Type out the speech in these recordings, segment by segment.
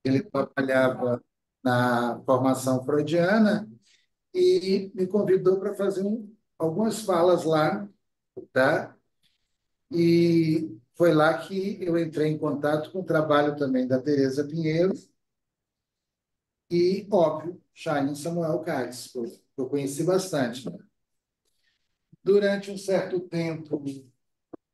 Ele trabalhava na formação freudiana e me convidou para fazer algumas falas lá, tá? E foi lá que eu entrei em contato com o trabalho também da Teresa Pinheiro e, óbvio, Chaim Samuel Caires, que eu conheci bastante, né? Durante um certo tempo,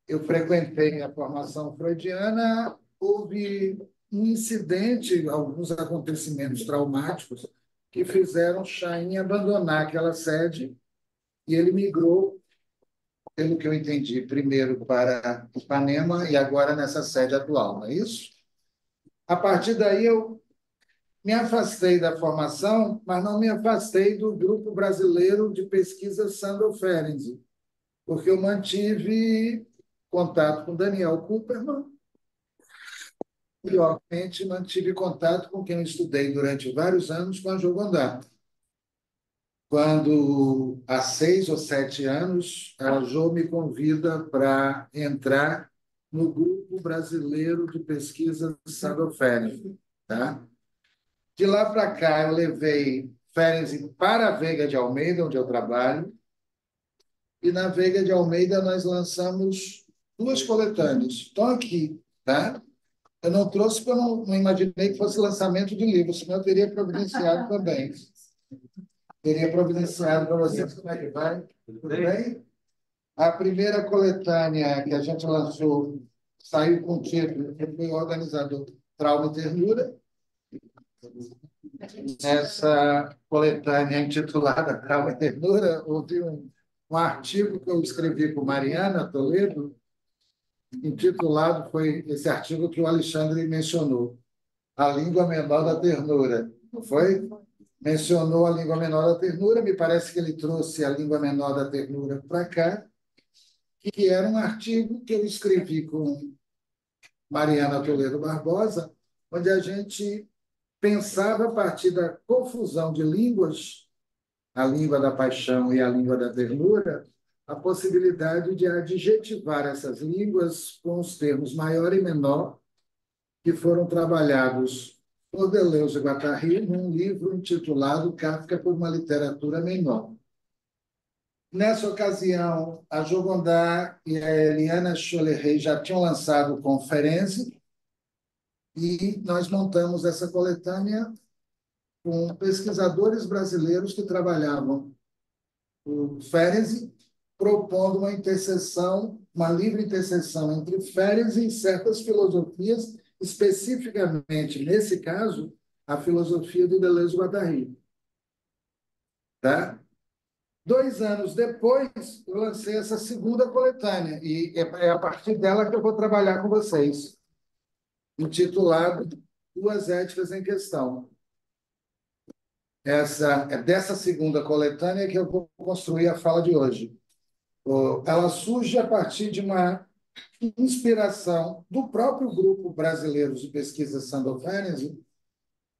eu frequentei a formação freudiana, houve um incidente, alguns acontecimentos traumáticos que fizeram Chaim abandonar aquela sede e ele migrou, pelo que eu entendi, primeiro para Ipanema e agora nessa sede atual, não é isso? A partir daí, eu me afastei da formação, mas não me afastei do Grupo Brasileiro de Pesquisa Sandro Ferenczi, porque eu mantive contato com Daniel Kupperman e, obviamente, mantive contato com quem eu estudei durante vários anos, com a Jogondá. Quando, há 6 ou 7 anos, a Jo me convida para entrar no Grupo Brasileiro de Pesquisa Sandro Ferenczi, tá? De lá para cá, eu levei Ferenczi para a Veiga de Almeida, onde eu trabalho, e na Veiga de Almeida nós lançamos 2 coletâneas. Estão aqui, tá? Eu não trouxe porque eu não imaginei que fosse lançamento de livro, senão eu teria providenciado também. Teria providenciado para vocês. Como é que vai? Tudo bem? A primeira coletânea que a gente lançou saiu com o título, que foi o organizador Trauma e Ternura. Nessa coletânea intitulada Trauma e Ternura, houve um artigo que eu escrevi com Mariana Toledo, intitulado, foi esse artigo que o Alexandre mencionou, A Língua Menor da Ternura, não foi? Mencionou a língua menor da ternura, me parece que ele trouxe a língua menor da ternura para cá, que era um artigo que eu escrevi com Mariana Toledo Barbosa, onde a gente pensava a partir da confusão de línguas, a língua da paixão e a língua da ternura, a possibilidade de adjetivar essas línguas com os termos maior e menor, que foram trabalhados por Deleuze e Guattari num livro intitulado Kafka por uma literatura menor. Nessa ocasião, a Jogondá e a Eliana Scholerey já tinham lançado Conferência e nós montamos essa coletânea com pesquisadores brasileiros que trabalhavam o Ferenczi, propondo uma interseção, uma livre interseção entre Ferenczi e certas filosofias, especificamente, nesse caso, a filosofia do Deleuze e Guattari. Tá? 2 anos depois, eu lancei essa segunda coletânea, e é a partir dela que eu vou trabalhar com vocês, intitulado Duas Éticas em Questão. É dessa segunda coletânea que eu vou construir a fala de hoje. Ela surge a partir de uma inspiração do próprio Grupo Brasileiro de Pesquisa Sandor Ferenczi,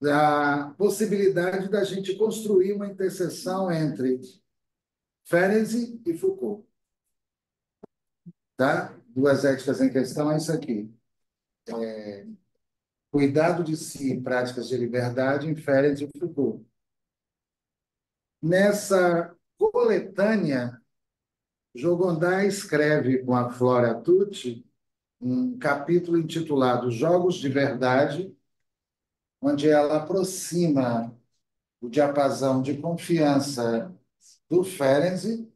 da possibilidade da gente construir uma interseção entre Ferenczi e Foucault. Tá? Duas éticas em questão é isso aqui. Cuidado de si, práticas de liberdade, em Ferenczi e Foucault. Nessa coletânea, Jogondá escreve com a Flora Tucci um capítulo intitulado Jogos de Verdade, onde ela aproxima o diapasão de confiança do Ferenczi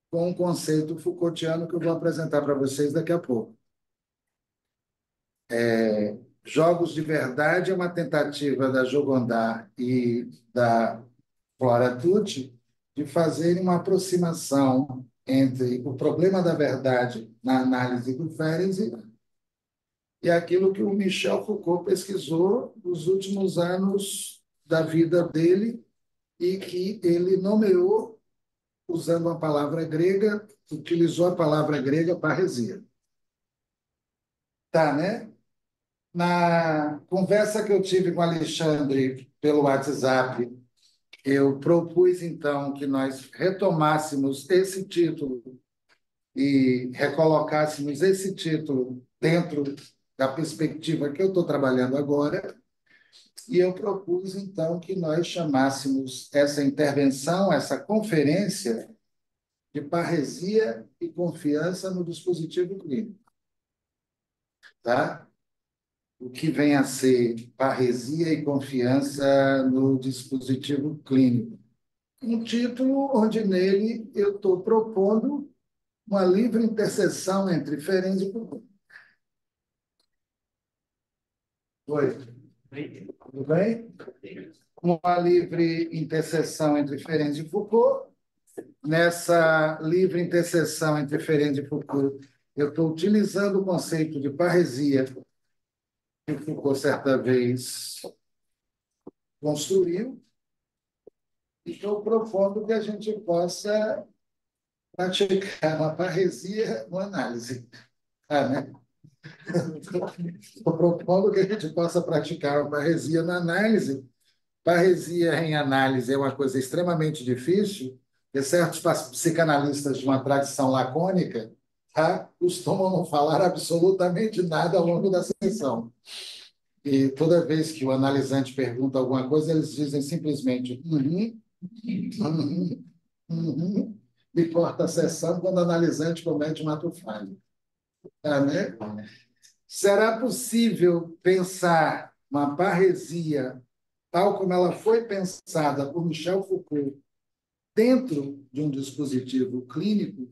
com um conceito Foucaultiano que eu vou apresentar para vocês daqui a pouco. Jogos de Verdade é uma tentativa da Jogondá e da Flora Tucci de fazerem uma aproximação entre o problema da verdade na análise do Ferenczi e aquilo que o Michel Foucault pesquisou nos últimos anos da vida dele e que ele nomeou usando a palavra grega, utilizou a palavra grega parresia. Tá, né? Na conversa que eu tive com o Alexandre pelo WhatsApp, eu propus, então, que nós retomássemos esse título e recolocássemos esse título dentro da perspectiva que eu estou trabalhando agora. E eu propus, então, que nós chamássemos essa intervenção, essa conferência, de parresia e confiança no dispositivo clínico. Tá? O que vem a ser parresia e confiança no dispositivo clínico. Um título onde nele eu estou propondo uma livre interseção entre Ferenczi e Foucault. Oi, tudo bem? Uma livre interseção entre Ferenczi e Foucault. Nessa livre interseção entre Ferenczi e Foucault, eu estou utilizando o conceito de parresia que Foucault certa vez construiu, e estou propondo que a gente possa praticar uma parresia no análise. Né? Estou propondo que a gente possa praticar uma parresia na análise. Parresia em análise é uma coisa extremamente difícil, e certos psicanalistas de uma tradição lacônica, tá, costumam não falar absolutamente nada ao longo da sessão. E toda vez que o analisante pergunta alguma coisa, eles dizem simplesmente uhum, uhum, e corta a sessão quando o analisante comete um ato falho. Tá, né? Será possível pensar uma parresia tal como ela foi pensada por Michel Foucault dentro de um dispositivo clínico?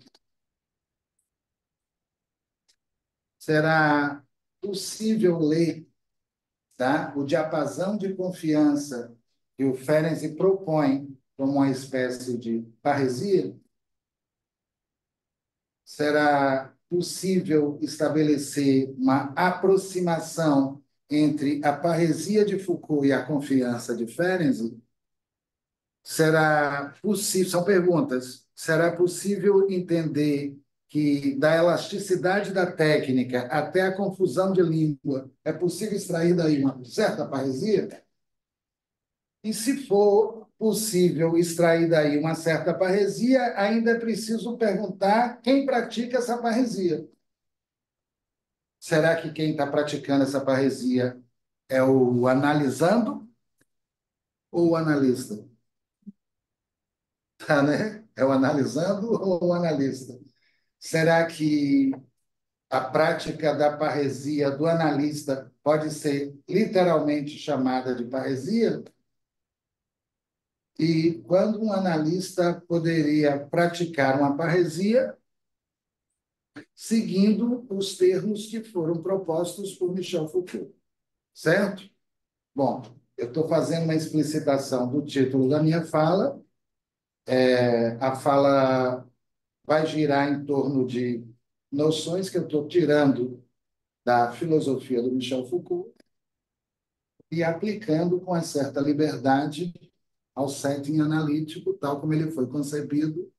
Será possível ler, tá, o diapasão de confiança que o Ferenczi propõe como uma espécie de parresia? Será possível estabelecer uma aproximação entre a parresia de Foucault e a confiança de Ferenczi? Será possível, são perguntas, será possível entender que da elasticidade da técnica até a confusão de língua é possível extrair daí uma certa parresia? E se for possível extrair daí uma certa parresia, ainda é preciso perguntar quem pratica essa parresia. Será que quem está praticando essa parresia é o analisando ou o analista? Tá, né? É o analisando ou o analista? Será que a prática da parresia do analista pode ser literalmente chamada de parresia? E quando um analista poderia praticar uma parresia seguindo os termos que foram propostos por Michel Foucault, certo? Bom, eu estou fazendo uma explicitação do título da minha fala. A fala vai girar em torno de noções que eu estou tirando da filosofia do Michel Foucault e aplicando com uma certa liberdade ao setting analítico, tal como ele foi concebido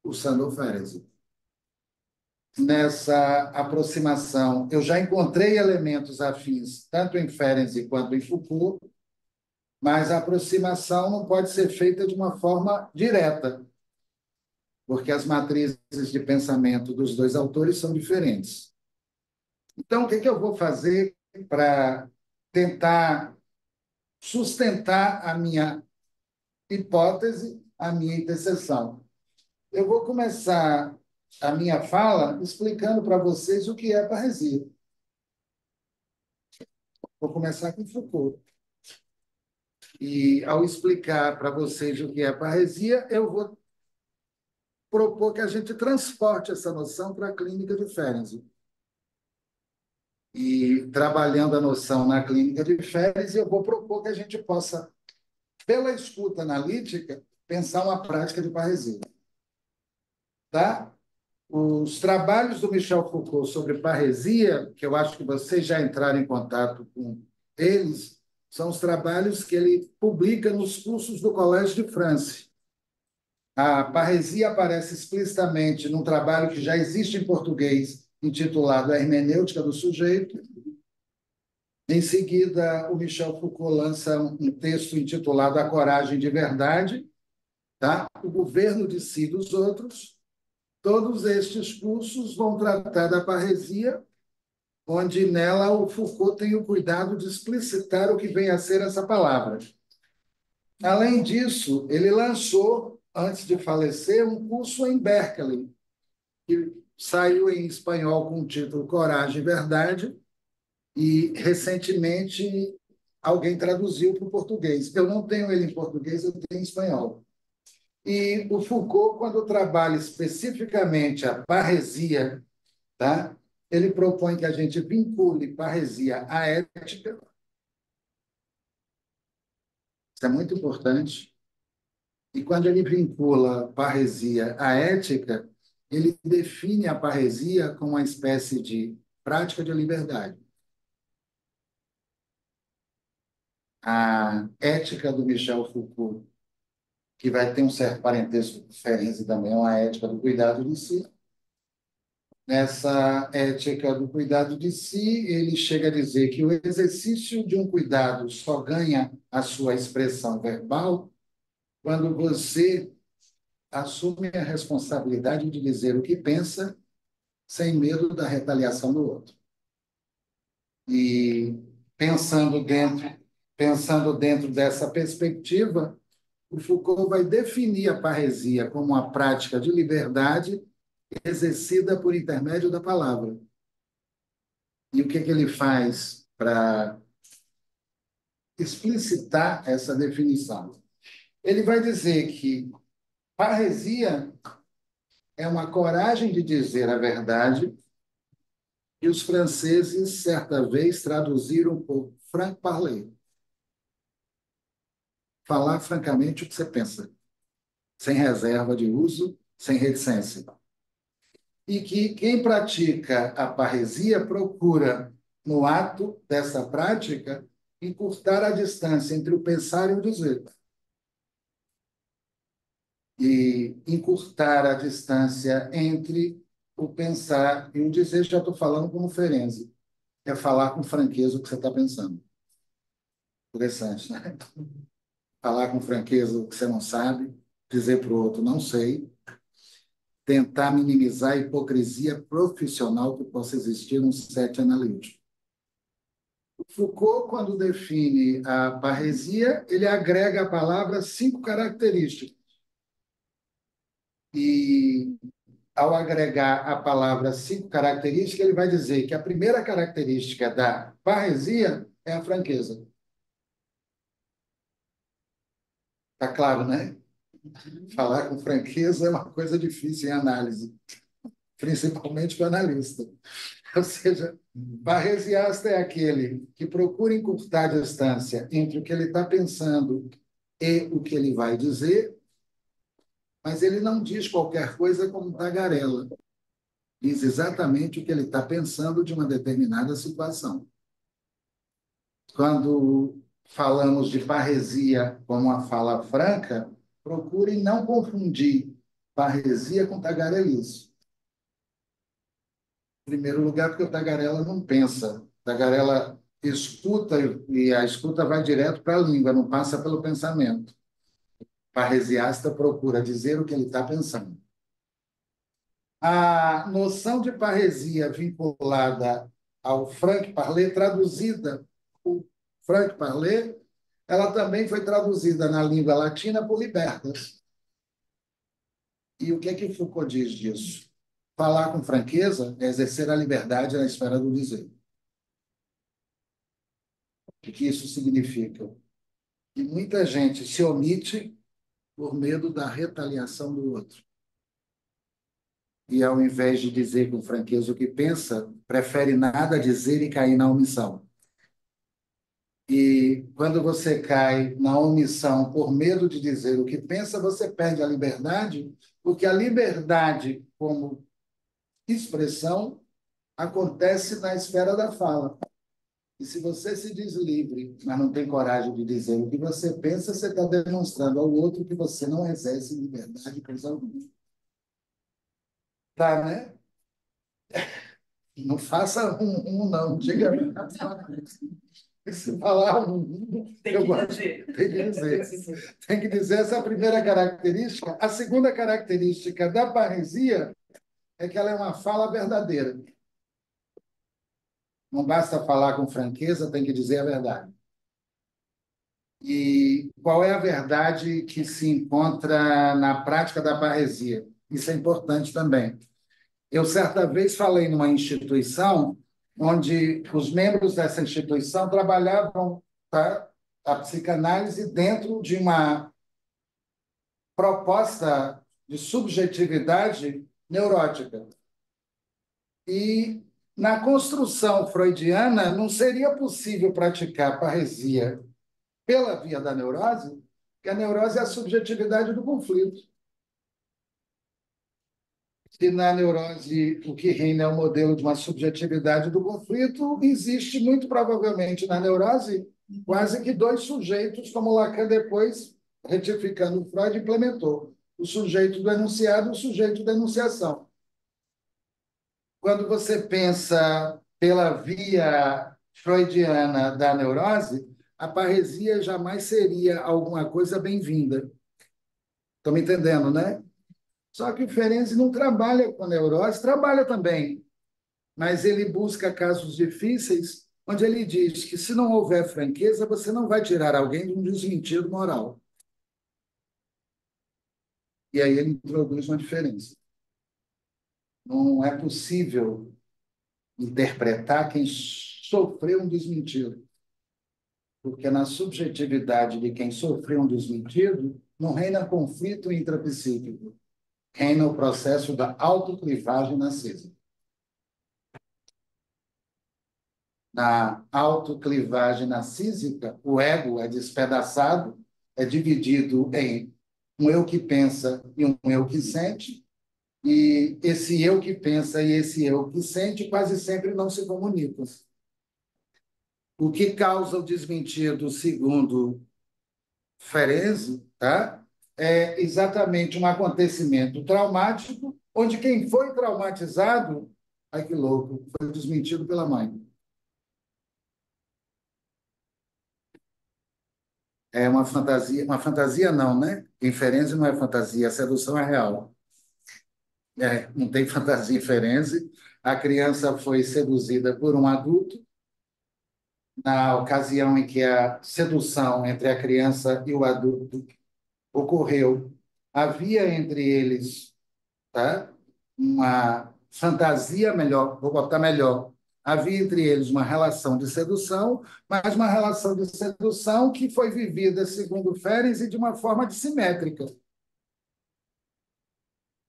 por Sandor Ferenczi. Nessa aproximação, eu já encontrei elementos afins, tanto em Ferenczi quanto em Foucault, mas a aproximação não pode ser feita de uma forma direta, porque as matrizes de pensamento dos dois autores são diferentes. Então, o que eu vou fazer para tentar sustentar a minha hipótese, a minha interseção? Eu vou começar a minha fala explicando para vocês o que é parresia. Vou começar com Foucault. E, ao explicar para vocês o que é parresia, eu vou propor que a gente transporte essa noção para a clínica de Ferenczi. E, trabalhando a noção na clínica de Ferenczi, eu vou propor que a gente possa, pela escuta analítica, pensar uma prática de parresia. Tá? Os trabalhos do Michel Foucault sobre parresia, que eu acho que vocês já entraram em contato com eles, são os trabalhos que ele publica nos cursos do Collège de France. A parresia aparece explicitamente num trabalho que já existe em português, intitulado A Hermenêutica do Sujeito. Em seguida, o Michel Foucault lança um texto intitulado A Coragem de Verdade, tá? O governo de si e dos outros. Todos estes cursos vão tratar da parresia onde nela o Foucault tem o cuidado de explicitar o que vem a ser essa palavra. Além disso, ele lançou, antes de falecer, um curso em Berkeley, que saiu em espanhol com o título Coragem e Verdade, e recentemente alguém traduziu para o português. Eu não tenho ele em português, eu tenho em espanhol. E o Foucault, quando trabalha especificamente a parresia, tá? Ele propõe que a gente vincule parresia à ética. Isso é muito importante. E quando ele vincula parresia à ética, ele define a parresia como uma espécie de prática de liberdade. A ética do Michel Foucault, que vai ter um certo parentesco com Ferenczi também, é uma ética do cuidado de si. Nessa ética do cuidado de si, ele chega a dizer que o exercício de um cuidado só ganha a sua expressão verbal quando você assume a responsabilidade de dizer o que pensa sem medo da retaliação do outro. E pensando dentro dessa perspectiva, o Foucault vai definir a parresia como uma prática de liberdade exercida por intermédio da palavra. E o que ele faz para explicitar essa definição? Ele vai dizer que parresia é uma coragem de dizer a verdade que os franceses, certa vez, traduziram por franc-parler. Falar francamente o que você pensa, sem reserva de uso, sem reticência. E que quem pratica a parresia procura, no ato dessa prática, encurtar a distância entre o pensar e o dizer. E encurtar a distância entre o pensar e o dizer, já estou falando como Ferenczi, é falar com franqueza o que você está pensando. Interessante, né? Falar com franqueza o que você não sabe, dizer para o outro, não sei, tentar minimizar a hipocrisia profissional que possa existir num set analítico. Foucault, quando define a parresia, ele agrega à palavra 5 características. E, ao agregar à palavra 5 características, ele vai dizer que a primeira característica da parresia é a franqueza. Está claro, né? Falar com franqueza é uma coisa difícil em análise, principalmente para o analista. Ou seja, parresiasta é aquele que procura encurtar a distância entre o que ele está pensando e o que ele vai dizer, mas ele não diz qualquer coisa como tagarela. Diz exatamente o que ele está pensando de uma determinada situação. Quando falamos de parresia como uma fala franca, procurem não confundir parresia com tagarelice. Em primeiro lugar, porque o tagarela não pensa. O tagarela escuta e a escuta vai direto para a língua, não passa pelo pensamento. O parresiasta procura dizer o que ele está pensando. A noção de parresia vinculada ao franc-parler, traduzida por franc-parler, ela também foi traduzida na língua latina por libertas. E o que é que Foucault diz disso? Falar com franqueza é exercer a liberdade na esfera do dizer. O que isso significa? Que muita gente se omite por medo da retaliação do outro. E, ao invés de dizer com franqueza o que pensa, prefere nada dizer e cair na omissão. E quando você cai na omissão por medo de dizer o que pensa, você perde a liberdade, porque a liberdade, como expressão, acontece na esfera da fala. E se você se diz livre, mas não tem coragem de dizer o que você pensa, você está demonstrando ao outro que você não exerce liberdade coisa alguma. Tá, né? Não faça não. Diga se falar tem que dizer. Tem que dizer. Tem que dizer essa primeira característica. A segunda característica da parresia é que ela é uma fala verdadeira. Não basta falar com franqueza, tem que dizer a verdade. E qual é a verdade que se encontra na prática da parresia? Isso é importante também. Eu, certa vez, falei numa instituição onde os membros dessa instituição trabalhavam, tá, a psicanálise dentro de uma proposta de subjetividade neurótica. E, na construção freudiana, não seria possível praticar parresia pela via da neurose, porque a neurose é a subjetividade do conflito. Se na neurose o que reina é o modelo de uma subjetividade do conflito, existe muito provavelmente na neurose quase que dois sujeitos, como Lacan depois, retificando Freud, implementou. O sujeito do enunciado e o sujeito da enunciação. Quando você pensa pela via freudiana da neurose, a parresia jamais seria alguma coisa bem-vinda. Estão me entendendo, né? Só que o Ferenczi não trabalha com neurose, trabalha também, mas ele busca casos difíceis, onde ele diz que se não houver franqueza, você não vai tirar alguém de um desmentido moral. E aí ele introduz uma diferença. Não é possível interpretar quem sofreu um desmentido, porque na subjetividade de quem sofreu um desmentido não reina conflito intrapsíquico, reina o processo da autoclivagem narcísica. Na autoclivagem narcísica, o ego é despedaçado, é dividido em um eu que pensa e um eu que sente, e esse eu que pensa e esse eu que sente quase sempre não se comunicam. O que causa o desmentido, segundo Ferenczi, tá? É exatamente um acontecimento traumático, onde quem foi traumatizado, ai que louco, foi desmentido pela mãe. É uma fantasia não, né? Inferência não é fantasia, a sedução é real. Não tem fantasia em Ferenczi. A criança foi seduzida por um adulto, na ocasião em que a sedução entre a criança e o adulto ocorreu, havia entre eles, tá, uma fantasia melhor, vou botar melhor, havia entre eles uma relação de sedução, mas uma relação de sedução que foi vivida, segundo Ferenczi, de uma forma dissimétrica.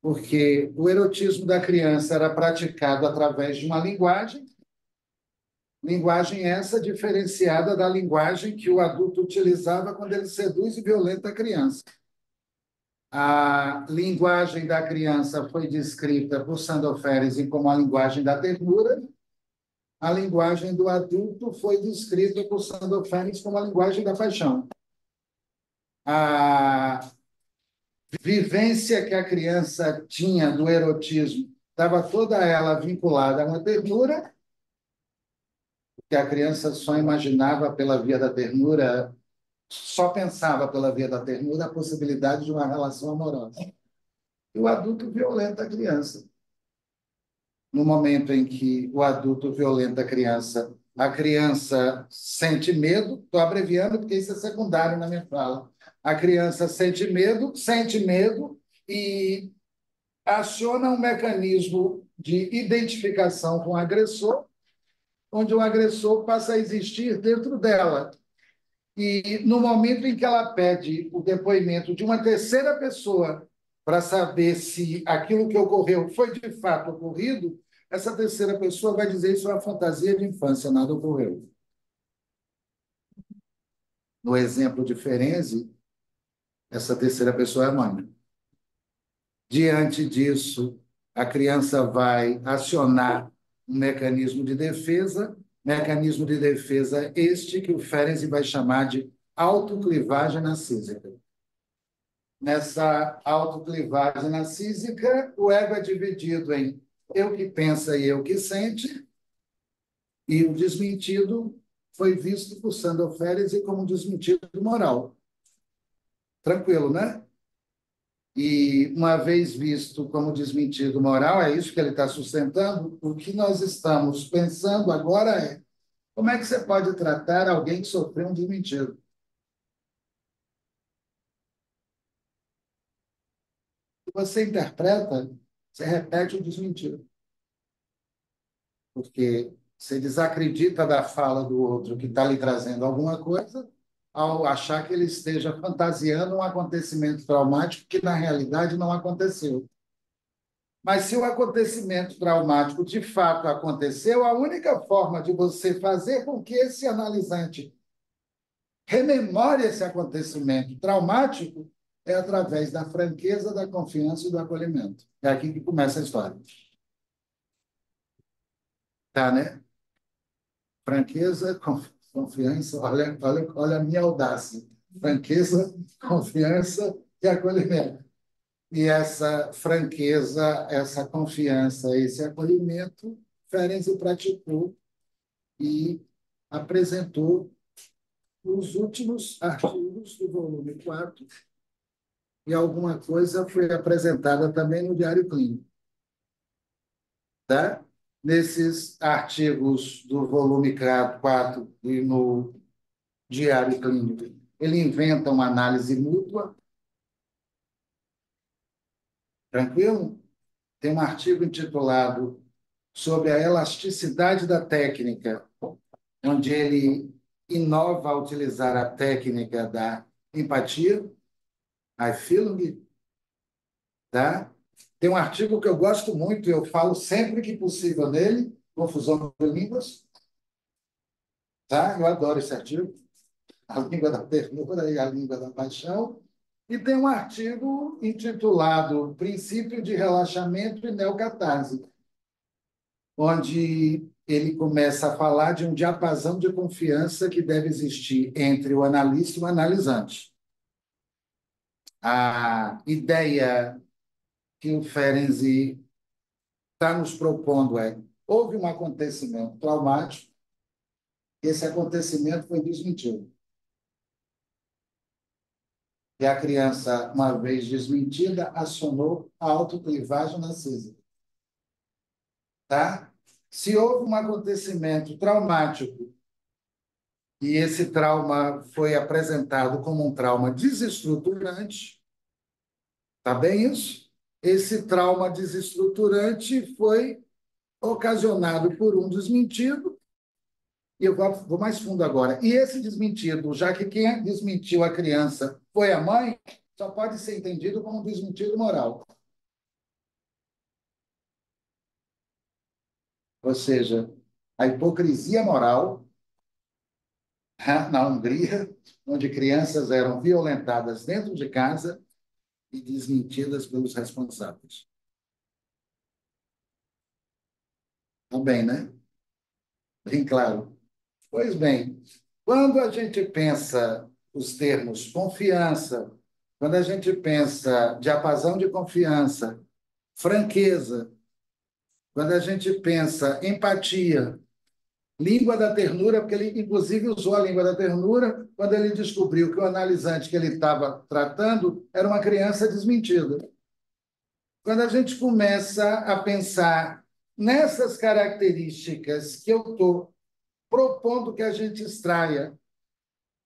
Porque o erotismo da criança era praticado através de uma linguagem essa diferenciada da linguagem que o adulto utilizava quando ele seduz e violenta a criança. A linguagem da criança foi descrita por Sandor Ferenczi como a linguagem da ternura, a linguagem do adulto foi descrita por Sandor Ferenczi como a linguagem da paixão. A vivência que a criança tinha do erotismo estava toda ela vinculada a uma ternura, que a criança só imaginava pela via da ternura, só pensava pela via da ternura a possibilidade de uma relação amorosa. E o adulto violenta a criança. No momento em que o adulto violenta a criança sente medo, estou abreviando porque isso é secundário na minha fala. A criança sente medo e aciona um mecanismo de identificação com o agressor, onde o agressor passa a existir dentro dela. E no momento em que ela pede o depoimento de uma terceira pessoa para saber se aquilo que ocorreu foi de fato ocorrido, essa terceira pessoa vai dizer isso é uma fantasia de infância, nada ocorreu. No exemplo de Ferenczi, essa terceira pessoa é a mãe. Diante disso, a criança vai acionar um mecanismo de defesa este que o Ferenczi vai chamar de autoclivagem narcísica. Nessa autoclivagem narcísica, o ego é dividido em eu que pensa e eu que sente, e o desmentido foi visto por Sandor Ferenczi como um desmentido moral. Tranquilo, né? E, uma vez visto como desmentido moral, é isso que ele está sustentando, o que nós estamos pensando agora é como é que você pode tratar alguém que sofreu um desmentido? Você interpreta, você repete o desmentido, porque você desacredita da fala do outro que está lhe trazendo alguma coisa ao achar que ele esteja fantasiando um acontecimento traumático que, na realidade, não aconteceu. Mas se o acontecimento traumático de fato aconteceu, a única forma de você fazer com que esse analisante rememore esse acontecimento traumático é através da franqueza, da confiança e do acolhimento. É aqui que começa a história. Tá, né? Franqueza, confiança, olha a minha audácia. Franqueza, confiança e acolhimento. E essa franqueza, essa confiança, esse acolhimento, Ferenczi praticou e apresentou os últimos artigos do volume 4, e alguma coisa foi apresentada também no Diário Clínico. Tá? Nesses artigos do volume 4 e no Diário Clínico, ele inventa uma análise mútua, tranquilo? Tem um artigo intitulado Sobre a elasticidade da técnica, onde ele inova a utilizar a técnica da empatia, I feeling, tá? Tem um artigo que eu gosto muito, eu falo sempre que possível nele, Confusão de Línguas, tá? Eu adoro esse artigo, A Língua da Ternura e a Língua da Paixão. E tem um artigo intitulado Princípio de Relaxamento e Neocatarse, onde ele começa a falar de um diapasão de confiança que deve existir entre o analista e o analisante. A ideia que o Ferenczi está nos propondo é: houve um acontecimento traumático, esse acontecimento foi desmentido. E a criança, uma vez desmentida, acionou a autoclivagem narcísica. Tá? Se houve um acontecimento traumático e esse trauma foi apresentado como um trauma desestruturante, tá bem isso? Esse trauma desestruturante foi ocasionado por um desmentido, e eu vou mais fundo agora. E esse desmentido, já que quem desmentiu a criança foi a mãe, só pode ser entendido como um desmentido moral. Ou seja, a hipocrisia moral na Hungria, onde crianças eram violentadas dentro de casa e desmentidas pelos responsáveis. Tá bem, né? Bem claro. Pois bem, quando a gente pensa os termos confiança, quando a gente pensa diapasão de confiança, franqueza, quando a gente pensa empatia, língua da ternura, porque ele, inclusive, usou a língua da ternura quando ele descobriu que o analisante que ele estava tratando era uma criança desmentida. Quando a gente começa a pensar nessas características que eu estou propondo que a gente extraia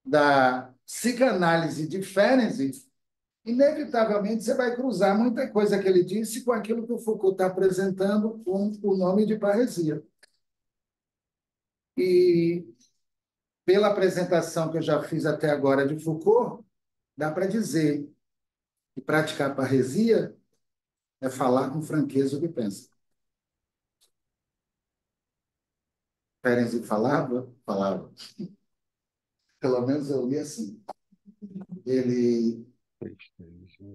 da psicanálise de Ferenczi, inevitavelmente você vai cruzar muita coisa que ele disse com aquilo que o Foucault está apresentando com o nome de parresia. E, pela apresentação que eu já fiz até agora de Foucault, dá para dizer que praticar parresia é falar com franqueza o que pensa. Ferenczi falava? Falava. Pelo menos eu li assim. Ele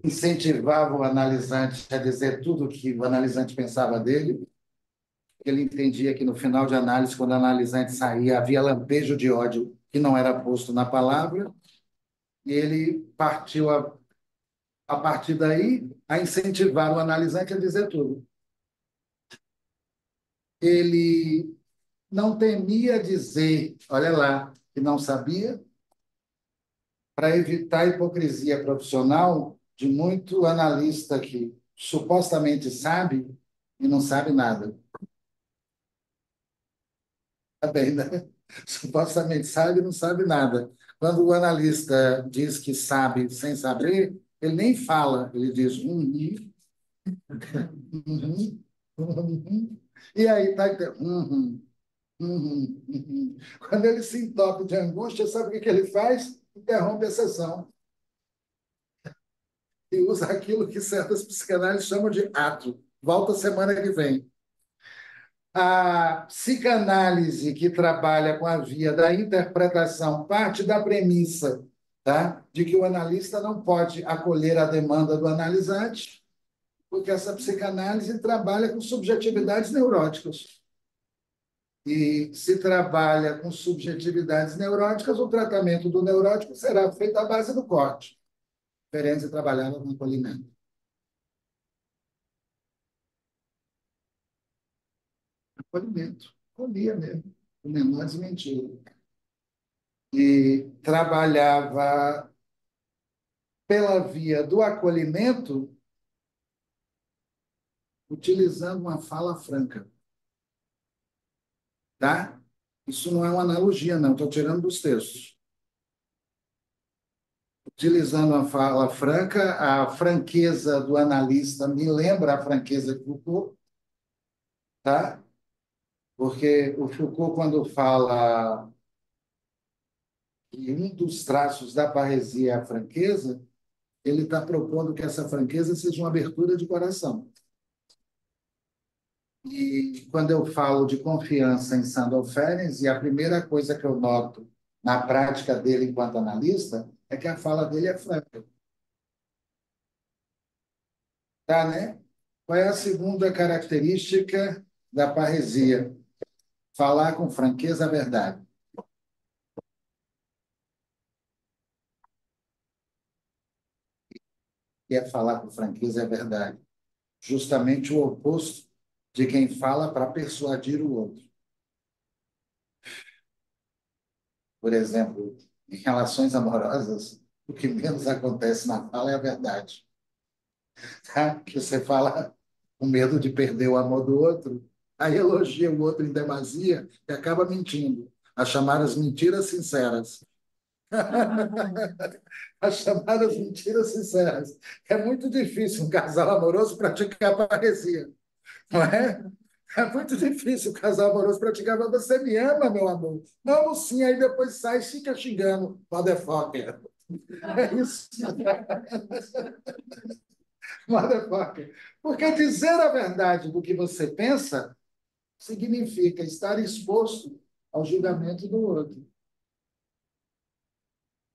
incentivava o analisante a dizer tudo o que o analisante pensava dele. Ele entendia que, no final de análise, quando o analisante saía, havia lampejo de ódio que não era posto na palavra, e ele partiu, a partir daí, a incentivar o analisante a dizer tudo. Ele não temia dizer, olha lá, que não sabia, para evitar a hipocrisia profissional, de muito analista que supostamente sabe e não sabe nada. Tá bem, né? Supostamente sabe e não sabe nada. Quando o analista diz que sabe sem saber, ele nem fala, ele diz uhum, uhum. E aí está uhum. Quando ele se entope de angústia, sabe o que ele faz? Interrompe a sessão e usa aquilo que certas psicanálises chamam de ato. Volta semana que vem. A psicanálise que trabalha com a via da interpretação parte da premissa, tá? De que o analista não pode acolher a demanda do analisante, porque essa psicanálise trabalha com subjetividades neuróticas. E se trabalha com subjetividades neuróticas, o tratamento do neurótico será feito à base do corte. Ferenczi trabalhava com acolhimento. Acolhimento. Acolhia mesmo. O menor desmentiu. E trabalhava pela via do acolhimento, utilizando uma fala franca. Tá? Isso não é uma analogia, não. Estou tirando dos textos. Utilizando a fala franca, a franqueza do analista me lembra a franqueza de Foucault, tá? Porque o Foucault, quando fala que um dos traços da parresia é a franqueza, ele está propondo que essa franqueza seja uma abertura de coração. E quando eu falo de confiança em Sandor Ferenczi, a primeira coisa que eu noto na prática dele enquanto analista é que a fala dele é franca. Tá, né? Qual é a segunda característica da parresia? Falar com franqueza a verdade. E é falar com franqueza a verdade. Justamente o oposto de quem fala para persuadir o outro. Por exemplo, em relações amorosas, o que menos acontece na fala é a verdade. Tá? Que você fala com medo de perder o amor do outro, aí elogia o outro em demasia e acaba mentindo. A chamar as mentiras sinceras. As chamadas mentiras sinceras. É muito difícil um casal amoroso praticar parresia, não é? É muito difícil um casal amoroso praticar, mas você me ama, meu amor? Amo sim, aí depois sai e fica xingando, motherfucker. É isso, motherfucker. Porque dizer a verdade do que você pensa significa estar exposto ao julgamento do outro.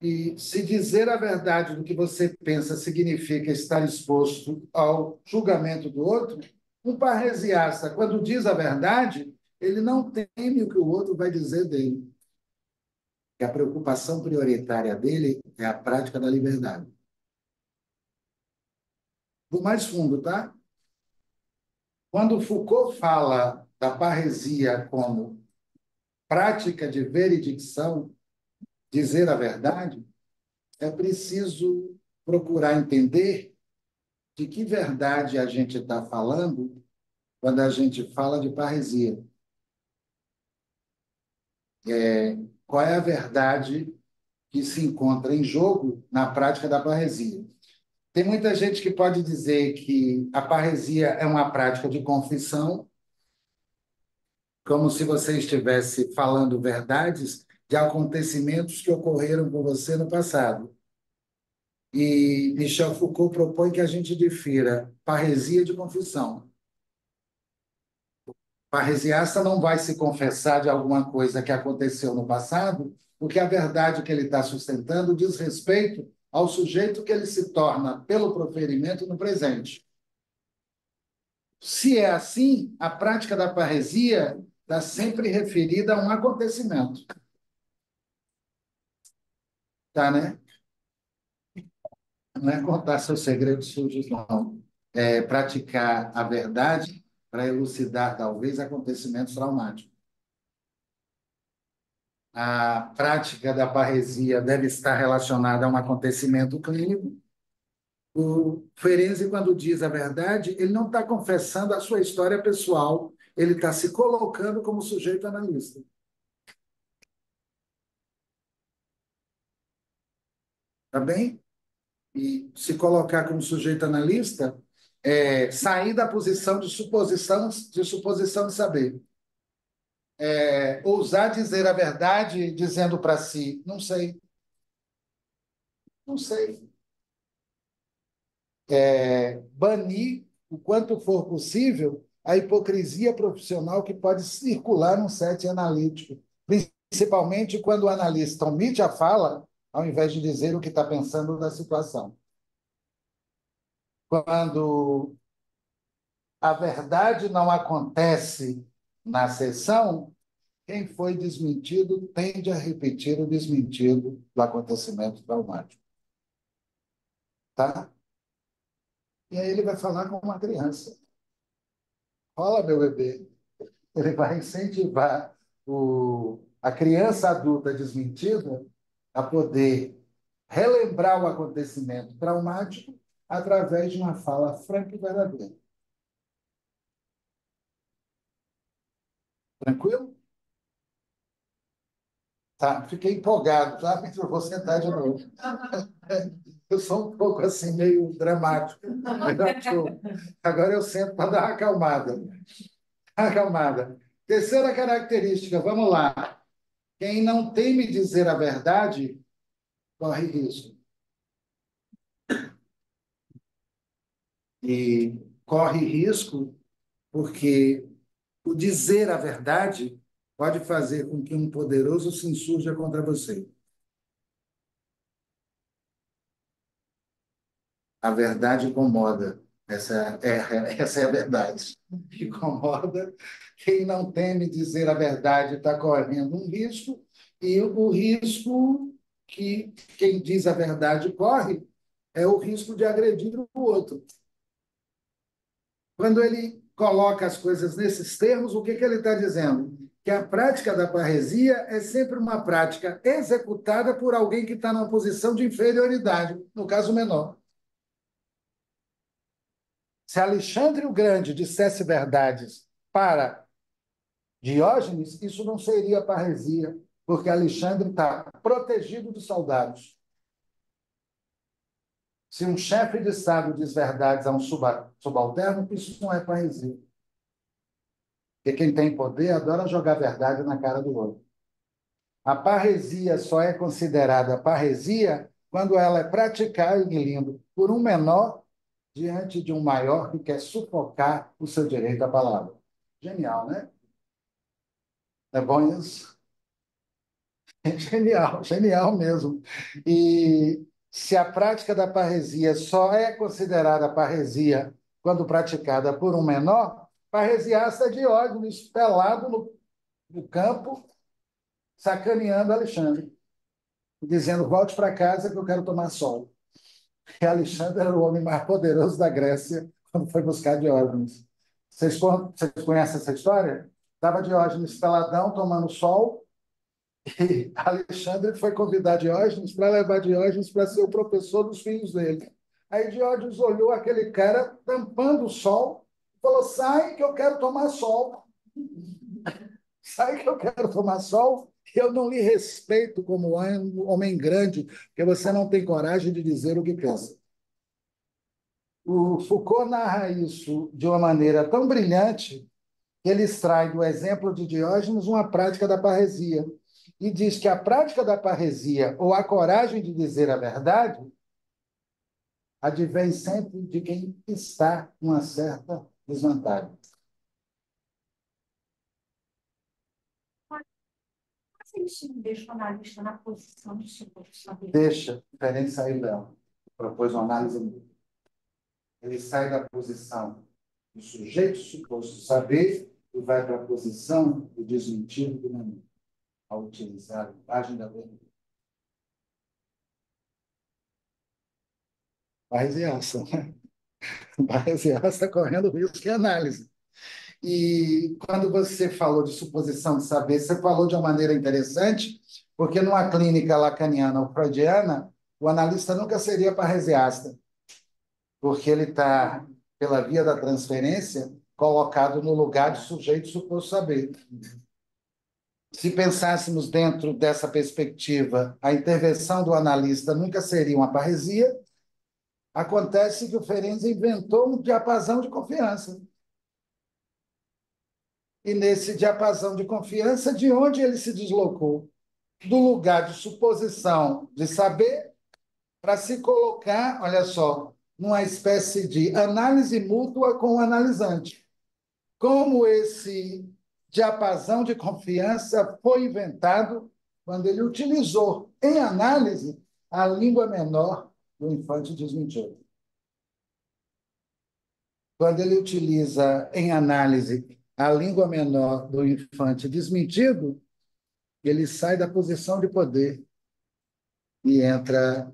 E se dizer a verdade do que você pensa significa estar exposto ao julgamento do outro, um parresiasta, quando diz a verdade, ele não teme o que o outro vai dizer dele. Que a preocupação prioritária dele é a prática da liberdade. Vou mais fundo, tá? Quando Foucault fala da parresia como prática de veredicção, dizer a verdade, é preciso procurar entender de que verdade a gente está falando quando a gente fala de parresia. Qual é a verdade que se encontra em jogo na prática da parresia? Tem muita gente que pode dizer que a parresia é uma prática de confissão, como se você estivesse falando verdades de acontecimentos que ocorreram com você no passado. E Michel Foucault propõe que a gente difira parresia de confissão. Parresiasta não vai se confessar de alguma coisa que aconteceu no passado, porque a verdade que ele está sustentando diz respeito ao sujeito que ele se torna pelo proferimento no presente. Se é assim, a prática da parresia está sempre referida a um acontecimento. Tá, né? Não é contar seus segredos sujos, não. É praticar a verdade para elucidar, talvez, acontecimentos traumáticos. A prática da parresia deve estar relacionada a um acontecimento clínico, O Ferenczi, quando diz a verdade, ele não está confessando a sua história pessoal, ele está se colocando como sujeito analista. Tá bem? E se colocar como sujeito analista é sair da posição de suposição de saber. É ousar dizer a verdade dizendo para si, não sei, não sei. Banir, o quanto for possível, a hipocrisia profissional que pode circular num set analítico, principalmente quando o analista omite a fala, ao invés de dizer o que está pensando da situação. Quando a verdade não acontece na sessão, quem foi desmentido tende a repetir o desmentido do acontecimento traumático. Tá? E aí ele vai falar com uma criança. Rola, meu bebê. Ele vai incentivar a criança adulta desmentida a poder relembrar o acontecimento traumático através de uma fala franca e verdadeira. Tranquilo? Tá, fiquei empolgado, tá? Eu vou sentar de novo. Eu sou um pouco assim, meio dramático. Agora eu sento para dar uma acalmada. Acalmada. Terceira característica, vamos lá. Quem não teme dizer a verdade, corre risco. E corre risco porque o dizer a verdade pode fazer com que um poderoso se insurja contra você. A verdade incomoda. Essa é a verdade. Incomoda. Quem não teme dizer a verdade está correndo um risco, e o risco que quem diz a verdade corre é o risco de agredir o outro. Quando ele coloca as coisas nesses termos, o que ele está dizendo? Que a prática da parresia é sempre uma prática executada por alguém que está numa posição de inferioridade, no caso menor. Se Alexandre o Grande dissesse verdades para Diógenes, isso não seria parresia, porque Alexandre está protegido dos soldados. Se um chefe de Estado diz verdades a um subalterno, isso não é parresia. Porque quem tem poder adora jogar verdade na cara do outro. A parresia só é considerada parresia quando ela é praticada, lindo, por um menor diante de um maior que quer sufocar o seu direito à palavra. Genial, né? É bom isso? Genial, genial mesmo. E se a prática da parresia só é considerada parresia quando praticada por um menor, parresiaça é Diógenes, pelado no campo, sacaneando Alexandre, dizendo: volte para casa que eu quero tomar sol. E Alexandre era o homem mais poderoso da Grécia quando foi buscar Diógenes. Vocês conhecem essa história? Estava Diógenes peladão, tomando sol, e Alexandre foi convidar Diógenes para levar Diógenes para ser o professor dos filhos dele. Aí Diógenes olhou aquele cara tampando o sol e falou: sai que eu quero tomar sol. Sai que eu quero tomar sol. Eu não lhe respeito como homem grande, porque você não tem coragem de dizer o que pensa. O Foucault narra isso de uma maneira tão brilhante que ele extrai do exemplo de Diógenes uma prática da parresia e diz que a prática da parresia, ou a coragem de dizer a verdade, advém sempre de quem está com uma certa desvantagem. Mas a gente não deixa o analista na posição de suposto saber. Deixa a diferença aí dela. Propôs uma análise. Ele sai da posição do sujeito suposto saber e vai para a posição do desmentido do menino, ao utilizar a linguagem da verdade. Parresiaça, né? Parresiaça está correndo risco de análise. E quando você falou de suposição de saber, você falou de uma maneira interessante, porque numa clínica lacaniana ou freudiana, o analista nunca seria parresiasta. porque ele está, pela via da transferência, colocado no lugar de sujeito suposto saber. Se pensássemos dentro dessa perspectiva, a intervenção do analista nunca seria uma parresia. Acontece que o Ferenczi inventou um diapasão de confiança. E nesse diapasão de confiança, de onde ele se deslocou? Do lugar de suposição de saber para se colocar, olha só, numa espécie de análise mútua com o analisante. Como esse diapasão de confiança foi inventado quando ele utilizou, em análise, a língua menor do infante desmentido. Quando ele utiliza, em análise, a língua menor do infante desmentido, ele sai da posição de poder e entra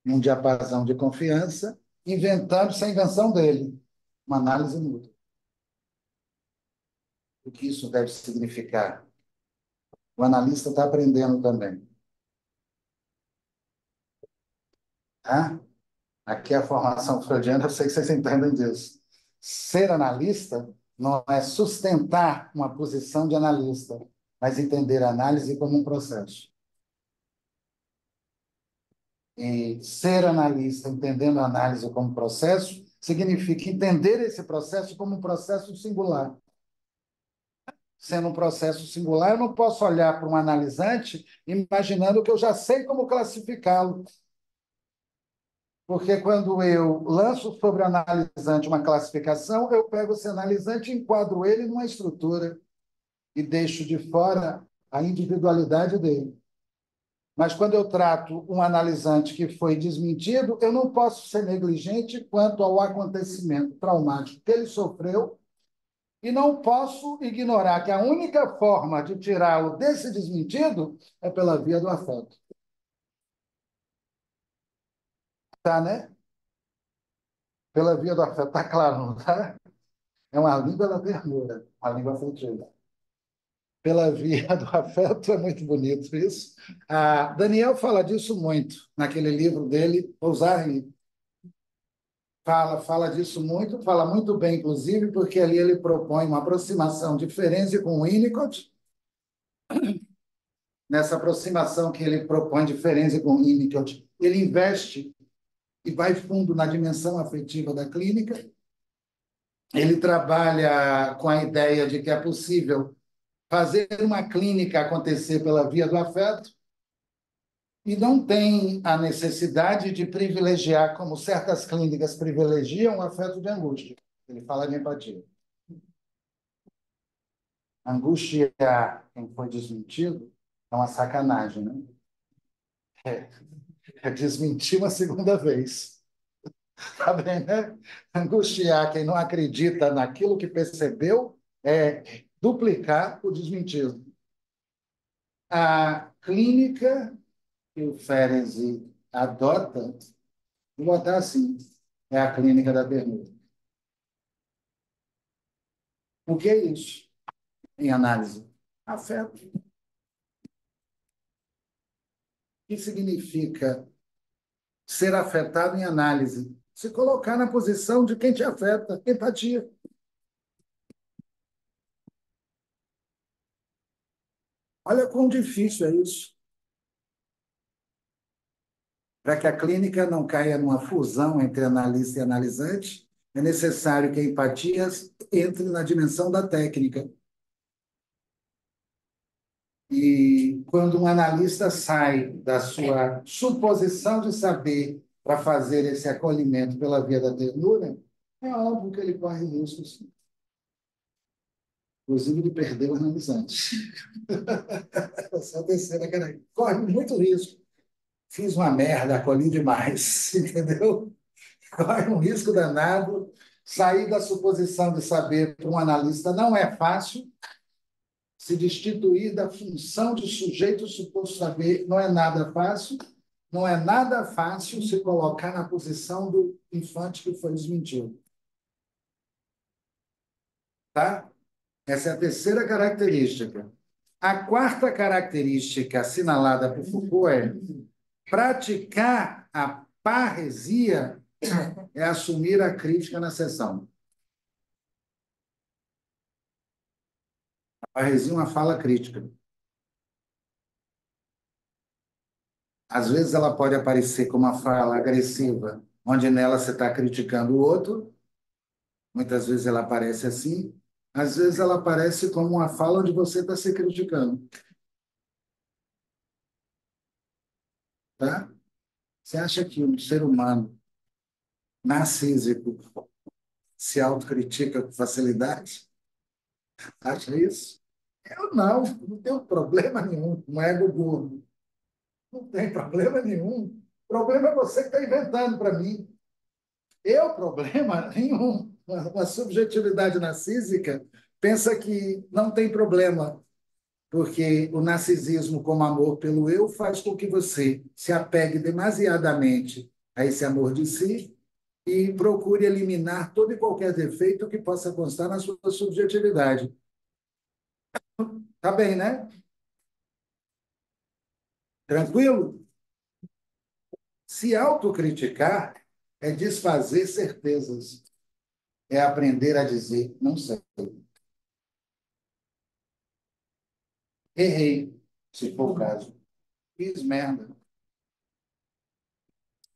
num diapasão de confiança, inventando essa invenção dele, uma análise mútua. O que isso deve significar? O analista está aprendendo também. Tá? Aqui é a formação freudiana, eu sei que vocês entendem disso. Ser analista não é sustentar uma posição de analista, mas entender a análise como um processo. E ser analista, entendendo a análise como processo, significa entender esse processo como um processo singular. Sendo um processo singular, eu não posso olhar para um analisante imaginando que eu já sei como classificá-lo. Porque quando eu lanço sobre o analisante uma classificação, eu pego esse analisante e enquadro ele numa estrutura e deixo de fora a individualidade dele. Mas quando eu trato um analisante que foi desmentido, eu não posso ser negligente quanto ao acontecimento traumático que ele sofreu e não posso ignorar que a única forma de tirá-lo desse desmentido é pela via do afeto. Tá, né? Pela via do afeto, tá claro, não tá? É uma língua da ternura, uma língua afetiva. Pela via do afeto, é muito bonito isso. Daniel fala disso muito naquele livro dele, Ousar Rir. Fala disso muito, fala muito bem, inclusive, porque ali ele propõe uma aproximação de Ferenczi com Winnicott. Nessa aproximação que ele propõe de Ferenczi com Winnicott, ele investe e vai fundo na dimensão afetiva da clínica. Ele trabalha com a ideia de que é possível fazer uma clínica acontecer pela via do afeto e não tem a necessidade de privilegiar, como certas clínicas privilegiam, o afeto de angústia. Ele fala de empatia. Angustiar quem foi desmentido é uma sacanagem, né? É desmentir uma segunda vez. Tá bem, né? Angustiar quem não acredita naquilo que percebeu é duplicar o desmentido. A clínica que o Ferenczi adota, vou botar assim, é a clínica da ternura. O que é isso, em análise? Afeto. O que significa ser afetado em análise? Se colocar na posição de quem te afeta, empatia. Olha quão difícil é isso. Para que a clínica não caia numa fusão entre analista e analisante, é necessário que a empatia entre na dimensão da técnica. E quando um analista sai da sua suposição de saber para fazer esse acolhimento pela via da ternura, é óbvio que ele corre riscos, inclusive de perder o analisante. Essa é a terceira característica. Corre muito risco. Fiz uma merda, acolhi demais, entendeu? Corre um risco danado. Sair da suposição de saber para um analista não é fácil. Se destituir da função de sujeito suposto saber não é nada fácil. Não é nada fácil se colocar na posição do infante que foi desmentido. Tá? Essa é a terceira característica. A quarta característica assinalada por Foucault é praticar a parresia é assumir a crítica na sessão. A parresia é uma fala crítica. Às vezes ela pode aparecer como uma fala agressiva, onde nela você está criticando o outro. Muitas vezes ela aparece assim. Às vezes ela aparece como uma fala onde você está se criticando. Tá? Você acha que um ser humano narcísico se autocritica com facilidade? Acha isso? Eu não tenho problema nenhum com ego gordo. Não tem problema nenhum. O problema é você que está inventando para mim. Eu, problema nenhum. A subjetividade narcísica pensa que não tem problema, porque o narcisismo, como amor pelo eu, faz com que você se apegue demasiadamente a esse amor de si e procure eliminar todo e qualquer defeito que possa constar na sua subjetividade. Tá bem, né? Tranquilo? Se autocriticar é desfazer certezas, é aprender a dizer não sei. Errei, se for o caso. Fiz merda.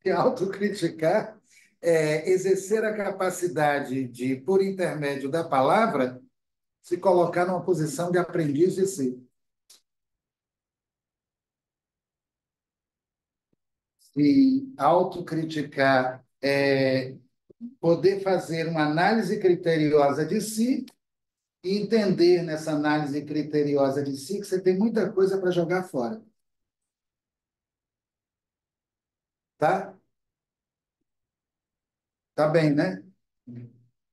E autocriticar é exercer a capacidade de, por intermédio da palavra, se colocar numa posição de aprendiz de si. E autocriticar é poder fazer uma análise criteriosa de si e entender nessa análise criteriosa de si que você tem muita coisa para jogar fora. Tá? Tá bem, né?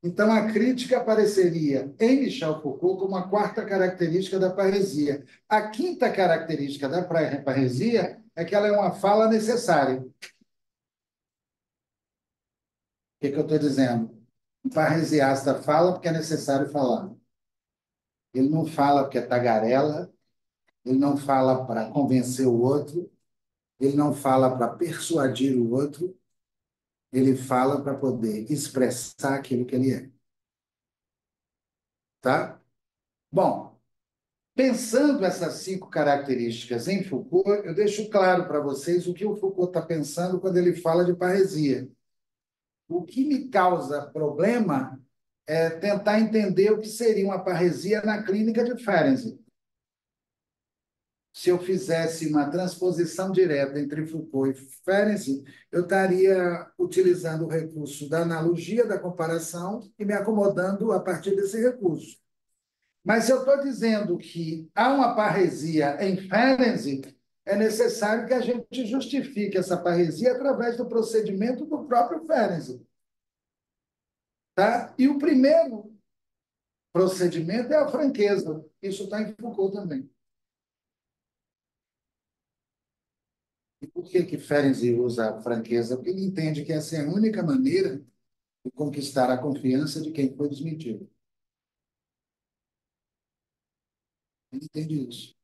Então, a crítica apareceria em Michel Foucault como a quarta característica da parresia. A quinta característica da parresia é que ela é uma fala necessária. O que eu estou dizendo? O parresiasta fala porque é necessário falar. Ele não fala porque é tagarela, ele não fala para convencer o outro, ele não fala para persuadir o outro, ele fala para poder expressar aquilo que ele é. Tá? Bom, pensando essas cinco características em Foucault, eu deixo claro para vocês o que o Foucault está pensando quando ele fala de parresia. O que me causa problema é tentar entender o que seria uma parresia na clínica de Ferenczi. Se eu fizesse uma transposição direta entre Foucault e Ferenczi, eu estaria utilizando o recurso da analogia, da comparação e me acomodando a partir desse recurso. Mas se eu estou dizendo que há uma parresia em Ferenczi, é necessário que a gente justifique essa parresia através do procedimento do próprio Ferenczi. Tá? E o primeiro procedimento é a franqueza. Isso está em Foucault também. E por que Ferenczi usa a franqueza? Porque ele entende que essa é a única maneira de conquistar a confiança de quem foi desmentido. Ele entende isso.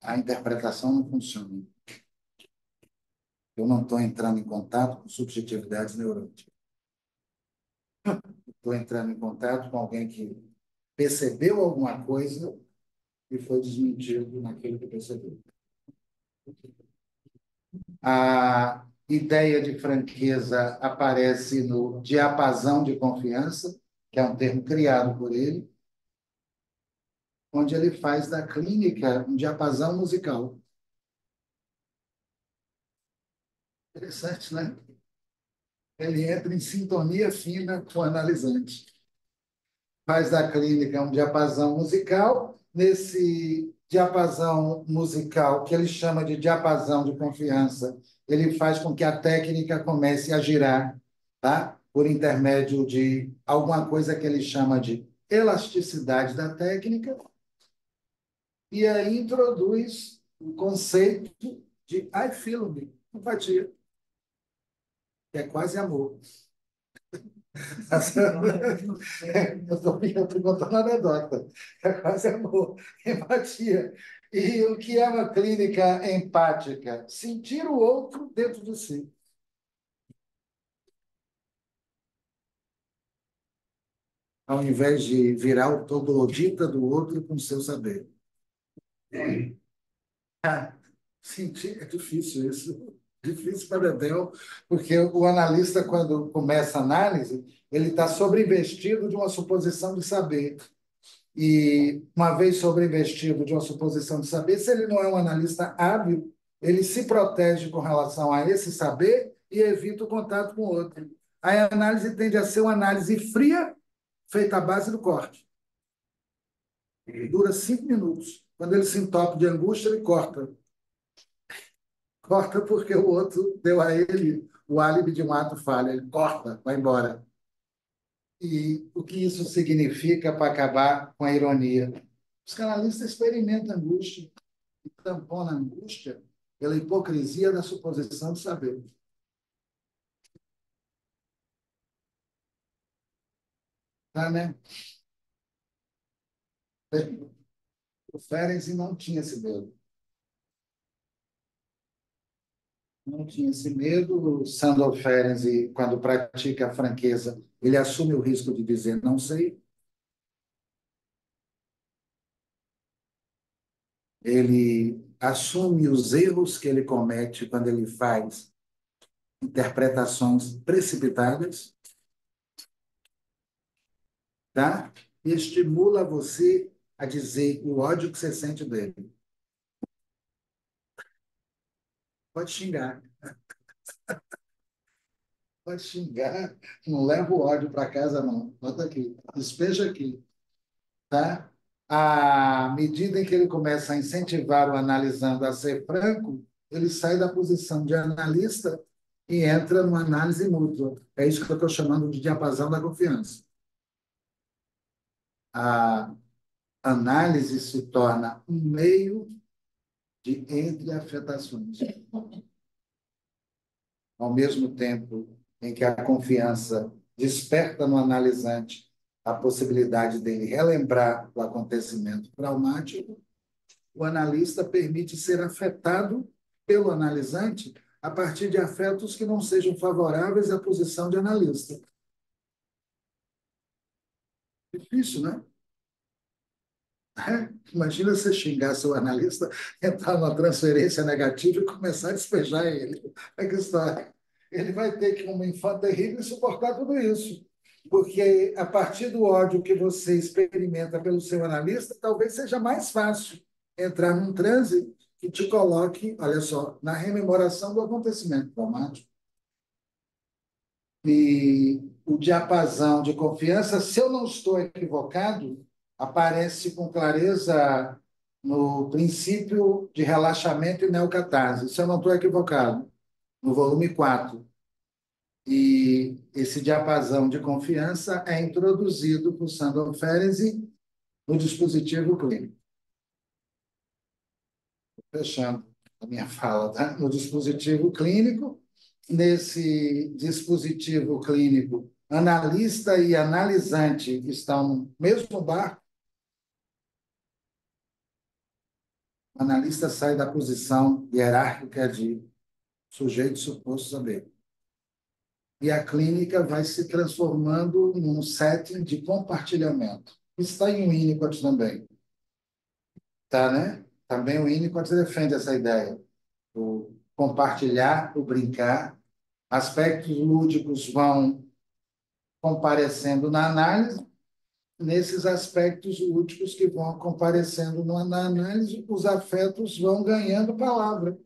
A interpretação não funciona. Eu não estou entrando em contato com subjetividades neuróticas. Estou entrando em contato com alguém que percebeu alguma coisa e foi desmentido naquilo que percebeu. A ideia de franqueza aparece no diapasão de confiança, que é um termo criado por ele, onde ele faz da clínica um diapasão musical. Interessante, né? Ele entra em sintonia fina com o analisante. Faz da clínica um diapasão musical. Nesse diapasão musical, que ele chama de diapasão de confiança, ele faz com que a técnica comece a girar, tá? Por intermédio de alguma coisa que ele chama de elasticidade da técnica, e aí introduz o conceito de I feel me, empatia, que é quase amor. Eu estou contando anedota. É quase amor, empatia. E o que é uma clínica empática? Sentir o outro dentro de si. ao invés de virar o troglodita do outro com seu saber. Ah, sim, é difícil isso. Difícil para Dedéu, porque o analista, quando começa a análise, ele está sobreinvestido de uma suposição de saber. E, uma vez sobreinvestido de uma suposição de saber, se ele não é um analista hábil, ele se protege com relação a esse saber e evita o contato com o outro. Aí a análise tende a ser uma análise fria, feita à base do corte. Dura 5 minutos. Quando ele se entope de angústia, ele corta. Corta porque o outro deu a ele o álibi de um ato falho. Ele corta, vai embora. E o que isso significa para acabar com a ironia? Os canalistas experimentam angústia e tamponam a angústia pela hipocrisia da suposição de saber. Tá, né? O Ferenczi não tinha esse medo. Não tinha esse medo. O Sandor Ferenczi, quando pratica a franqueza, ele assume o risco de dizer não sei. Ele assume os erros que ele comete quando ele faz interpretações precipitadas, tá? E estimula você a dizer o ódio que você sente dele. Pode xingar, pode xingar, não leva o ódio para casa, não. Bota aqui, despeja aqui, tá? À medida em que ele começa a incentivar o analisando a ser franco, ele sai da posição de analista e entra numa análise mútua. É isso que eu estou chamando de diapasão da confiança. A análise se torna um meio de entreafetações. Ao mesmo tempo em que a confiança desperta no analisante a possibilidade dele relembrar o acontecimento traumático, o analista permite ser afetado pelo analisante a partir de afetos que não sejam favoráveis à posição de analista. Difícil, né? Imagina você xingar seu analista, entrar numa transferência negativa e começar a despejar ele. É que história. Ele vai ter que, como infante terrível, suportar tudo isso. Porque a partir do ódio que você experimenta pelo seu analista, talvez seja mais fácil entrar num transe que te coloque, olha só, na rememoração do acontecimento traumático. E o diapasão de confiança, se eu não estou equivocado, aparece com clareza no princípio de relaxamento e neocatarse, se eu não estou equivocado, no volume 4. E esse diapasão de confiança é introduzido por Sandor Ferenczi no dispositivo clínico. Fechando a minha fala, tá? No dispositivo clínico, nesse dispositivo clínico, analista e analisante estão no mesmo barco. O analista sai da posição hierárquica de sujeito suposto saber. E a clínica vai se transformando num setting de compartilhamento. Está em Winnicott também. Tá, né? Também o Winnicott defende essa ideia. O compartilhar, o brincar. Aspectos lúdicos vão comparecendo na análise. Nesses aspectos lúdicos que vão comparecendo na análise, os afetos vão ganhando palavra.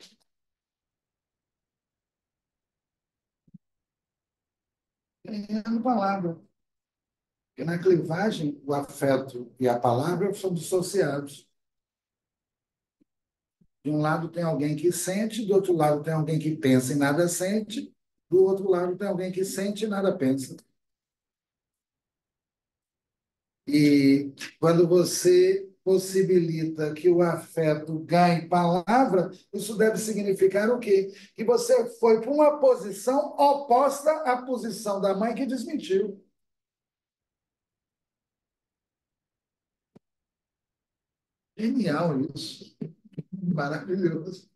Ganhando palavra. Porque na clivagem, o afeto e a palavra são dissociados. De um lado tem alguém que sente, do outro lado tem alguém que pensa e nada sente, do outro lado tem alguém que sente e nada pensa. E quando você possibilita que o afeto ganhe palavra, isso deve significar o quê? Que você foi para uma posição oposta à posição da mãe que desmentiu. Genial isso. Maravilhoso.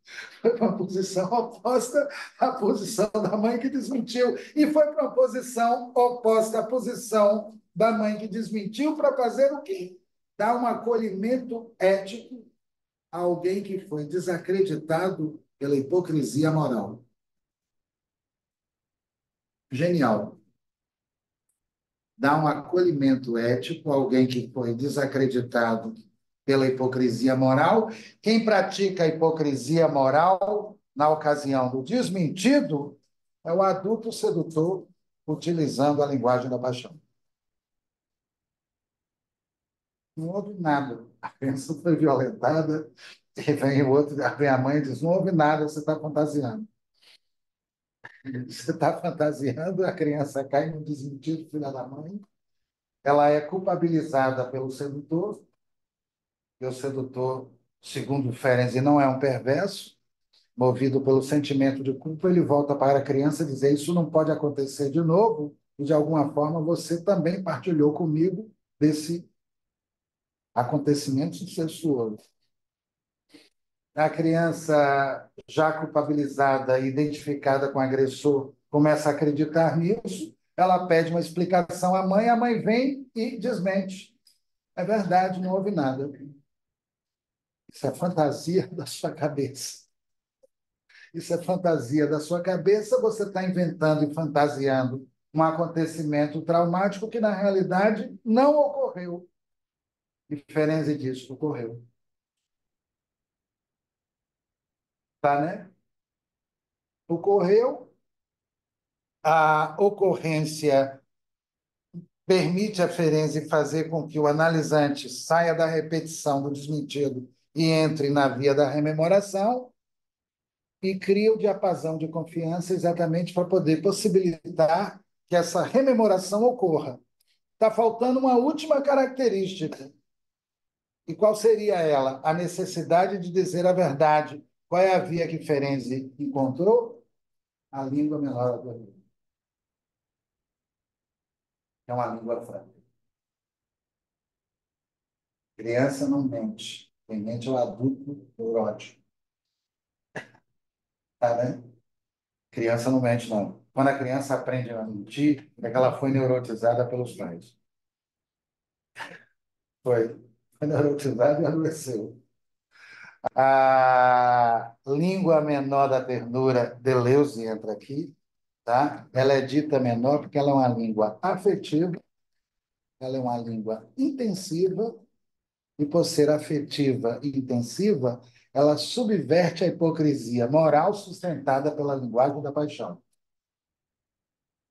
Foi para uma posição oposta à posição da mãe que desmentiu. E foi para uma posição oposta à posição da mãe que desmentiu para fazer o quê? Dar um acolhimento ético a alguém que foi desacreditado pela hipocrisia moral. Genial. Dar um acolhimento ético a alguém que foi desacreditado pela hipocrisia moral. Quem pratica a hipocrisia moral na ocasião do desmentido é o adulto sedutor utilizando a linguagem da paixão. Não houve nada. A criança foi violentada, e vem o outro, vem a mãe e diz: não houve nada, você está fantasiando. Você está fantasiando, a criança cai no desmentido, filha da mãe, ela é culpabilizada pelo sedutor, e o sedutor, segundo Ferenczi, não é um perverso, movido pelo sentimento de culpa, ele volta para a criança e diz: isso não pode acontecer de novo, e de alguma forma você também partilhou comigo desse acontecimento incestuoso. A criança, já culpabilizada e identificada com o agressor, começa a acreditar nisso, ela pede uma explicação à mãe, a mãe vem e desmente. É verdade, não houve nada. Isso é fantasia da sua cabeça. Isso é fantasia da sua cabeça, você está inventando e fantasiando um acontecimento traumático que, na realidade, não ocorreu. Diferença disso, ocorreu. Tá, né? Ocorreu, a ocorrência permite a Ferenczi fazer com que o analisante saia da repetição do desmentido e entre na via da rememoração e cria o diapasão de confiança exatamente para poder possibilitar que essa rememoração ocorra. Está faltando uma última característica. E qual seria ela? A necessidade de dizer a verdade. Qual é a via que Ferenczi encontrou? A língua menor da língua. É uma língua franca. Criança não mente. Quem mente é o adulto neurótico. Tá, né? Criança não mente, não. Quando a criança aprende a mentir, é que ela foi neurotizada pelos pais. Foi. Foi neurotizada e adoeceu. A língua menor da ternura, Deleuze entra aqui, tá? Ela é dita menor porque ela é uma língua afetiva, ela é uma língua intensiva, e por ser afetiva e intensiva, ela subverte a hipocrisia moral sustentada pela linguagem da paixão.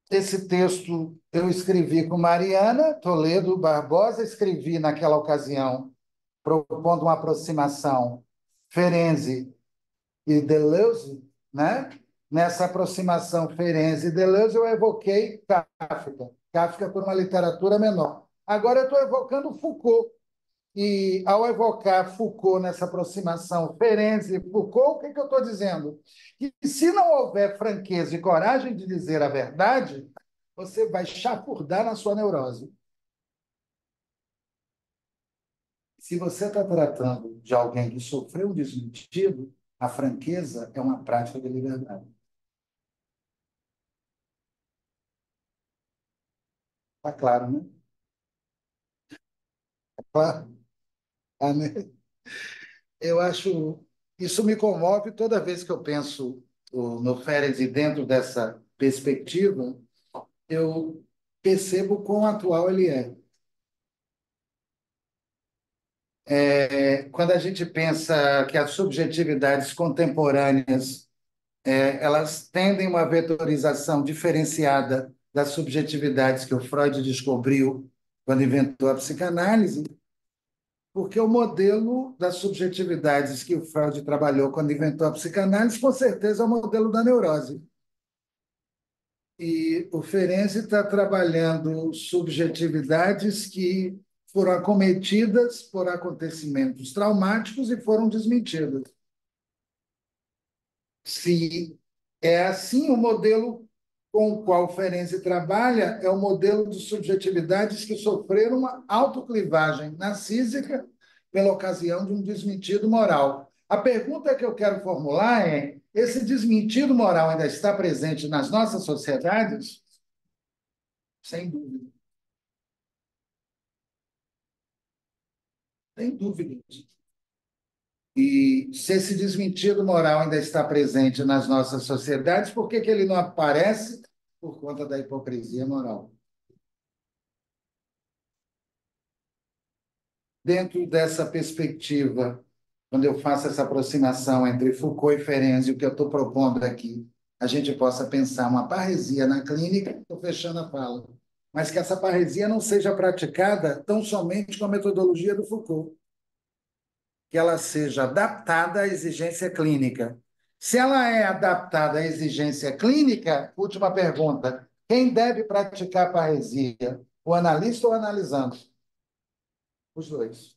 Esse texto eu escrevi com Mariana Toledo Barbosa, escrevi naquela ocasião, propondo uma aproximação Ferenczi e Deleuze, né? Nessa aproximação Ferenczi e Deleuze, eu evoquei Kafka, Kafka por uma literatura menor. Agora eu estou evocando Foucault, e, ao evocar Foucault nessa aproximação, Ferenczi e Foucault, o que, que eu estou dizendo? Que se não houver franqueza e coragem de dizer a verdade, você vai chafurdar na sua neurose. Se você está tratando de alguém que sofreu um desmentido, a franqueza é uma prática de liberdade. Está claro, né? Está claro. Ah, né? Eu acho... Isso me comove toda vez que eu penso no Ferenczi dentro dessa perspectiva, eu percebo quão atual ele é. Quando a gente pensa que as subjetividades contemporâneas elas tendem uma vetorização diferenciada das subjetividades que o Freud descobriu quando inventou a psicanálise, porque o modelo das subjetividades que o Freud trabalhou quando inventou a psicanálise, com certeza, é o modelo da neurose. E o Ferenczi está trabalhando subjetividades que foram acometidas por acontecimentos traumáticos e foram desmentidas. Se é assim, o modelo com o qual o Ferenczi trabalha é o modelo de subjetividades que sofreram uma autoclivagem narcísica pela ocasião de um desmentido moral. A pergunta que eu quero formular é: esse desmentido moral ainda está presente nas nossas sociedades? Sem dúvida. Sem dúvida. E se esse desmentido moral ainda está presente nas nossas sociedades, por que que ele não aparece? Por conta da hipocrisia moral. Dentro dessa perspectiva, quando eu faço essa aproximação entre Foucault e Ferenczi, o que eu estou propondo aqui, a gente possa pensar uma parresia na clínica, estou fechando a fala, mas que essa parresia não seja praticada tão somente com a metodologia do Foucault, que ela seja adaptada à exigência clínica. Se ela é adaptada à exigência clínica, última pergunta, quem deve praticar a parresia? O analista ou o analisando? Os dois.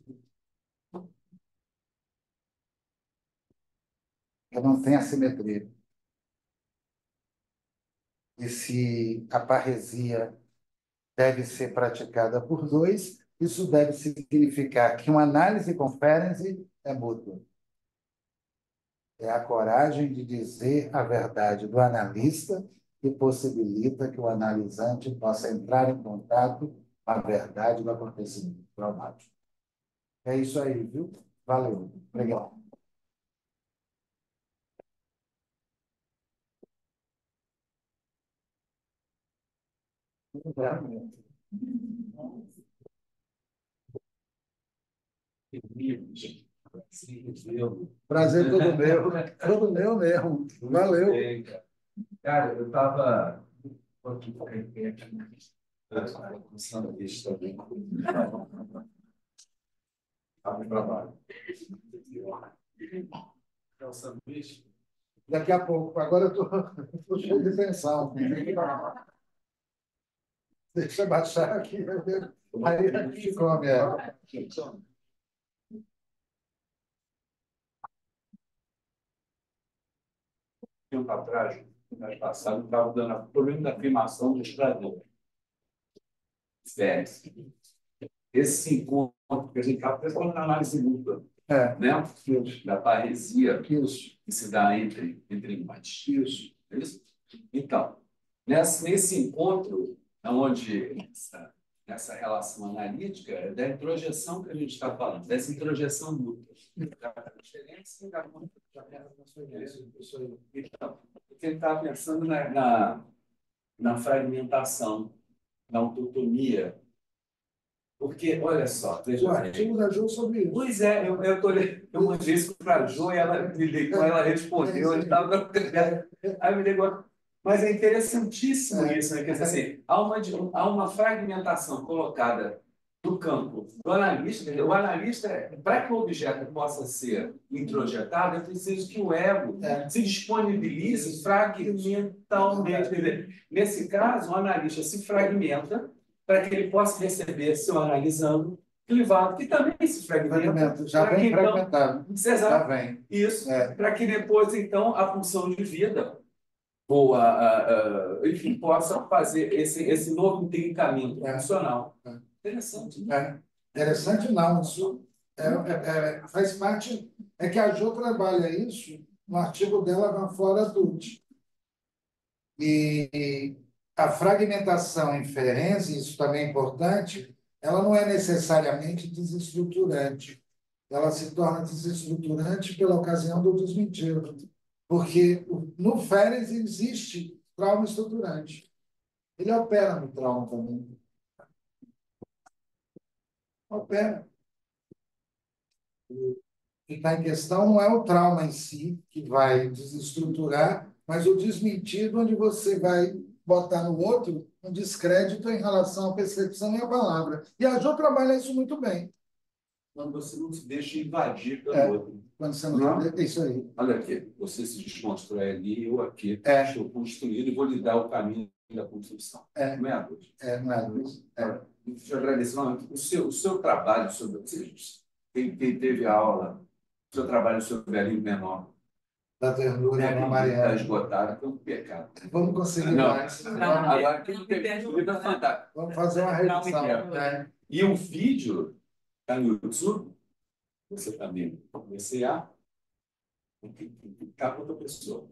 Eu não tenho assimetria. E se a parresia deve ser praticada por dois, isso deve significar que uma análise com Ferenczi é mútua. É a coragem de dizer a verdade do analista que possibilita que o analisante possa entrar em contato com a verdade do acontecimento traumático. É isso aí, viu? Valeu. Obrigado. Prazer todo meu. Todo meu mesmo. Valeu. Cara, eu estava aqui pensando nisso também. Estava no trabalho. É o sanduíche? Daqui a pouco. Agora eu estou cheio de tensão. Deixa eu baixar aqui. Aí a gente come. Tempo atrás, no ano passado, estava dando problema da afirmação do estrador. Férias. Esse encontro que a gente estava fazendo na análise mútua, né? Da parresia que se dá entre empatia. Isso. Então, nesse encontro, onde essa relação analítica é da introjeção que a gente está falando, dessa introjeção mútua, da diferença e da transferência. Então, ele estava pensando na fragmentação, na autotomia. Porque, olha só, veja O artigo da Jo sobre isso. pois é, eu mandei isso para a Jo e ela me ligou, ela respondeu, eu estava aí me ligou. Mas é interessantíssimo isso, né? Quer dizer, assim, há uma fragmentação colocada no campo do analista. Quer dizer, o analista, para que o objeto possa ser introjetado, é preciso que o ego se disponibilize fragmentalmente. Quer dizer, nesse caso, o analista se fragmenta para que ele possa receber seu analisando privado, que também se fragmenta. Já vem fragmentado. Exato. Já vem. Isso. Para que depois, então, a função de vida ou enfim, possa fazer esse novo intrincamento funcional. Interessante. Interessante não, isso faz parte, é que a Jo trabalha isso no artigo dela na Flora Adult. E a fragmentação em Ferenczi, isso também é importante, ela não é necessariamente desestruturante. Ela se torna desestruturante pela ocasião do desmentido. Porque no Ferenczi existe trauma estruturante. Ele opera no trauma também. Opera. O que está em questão não é o trauma em si, que vai desestruturar, mas o desmentido, onde você vai botar no outro um descrédito em relação à percepção e à palavra. E a Jo trabalha isso muito bem. Quando você não se deixa invadir pelo outro. Quando você não é isso aí. Olha aqui, você se desconstrói ali, eu aqui estou construindo e vou lhe dar o caminho da construção. Não é a luz. Não é a luz. Eu te agradeço. O seu trabalho sobre... Quem teve a aula, o seu trabalho sobre a língua menor, da ternura, da Mariana. Está esgotado, é um pecado. Vamos conseguir mais. Agora, quem teve é fantástico. Vamos fazer uma revisão. E o vídeo está no YouTube, você também comecei a ficar com outra pessoa.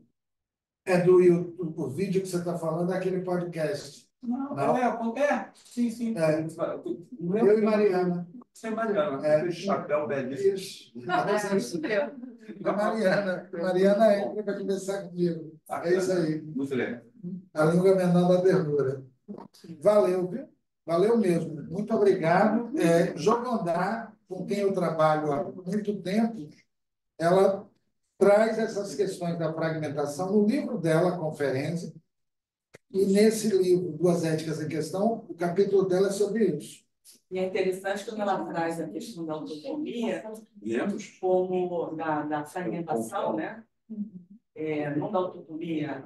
É do YouTube, o vídeo que você está falando é aquele podcast. Não. Sim. Eu e Mariana. Sem Mariana, aquele chapéu belíssimo. Isso. A Mariana entra para conversar comigo. É isso aí. Muito legal. A língua menor da ternura. Valeu, viu? Valeu mesmo. Muito obrigado. Jogandá, com quem eu trabalho há muito tempo, ela traz essas questões da fragmentação no livro dela, Conferência, e nesse livro, Duas Éticas em Questão, o capítulo dela é sobre isso. E é interessante quando ela traz a questão da autonomia, como da fragmentação, né? Não da autonomia,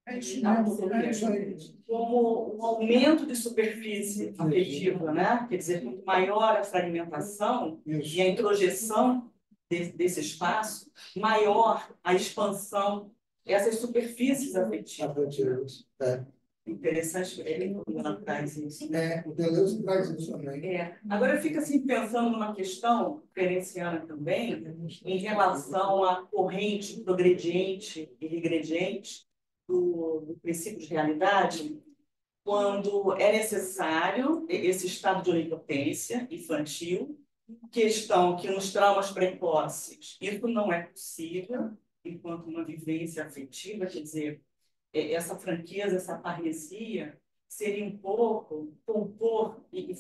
É isso da mesmo. autonomia, É isso aí. como um aumento de superfície afetiva, né? Quer dizer, quanto maior a fragmentação Isso. e a introjeção desse espaço, maior a expansão dessas superfícies afetivas. Interessante quando ela traz isso. O Deleuze traz isso também. Agora, eu fico assim, pensando numa questão ferenciana também, em relação à corrente progrediente e regrediente do princípio de realidade, quando é necessário esse estado de onipotência infantil, questão que nos traumas precoces isso não é possível, enquanto uma vivência afetiva, quer dizer, essa franqueza, essa parresia, seria um pouco compor e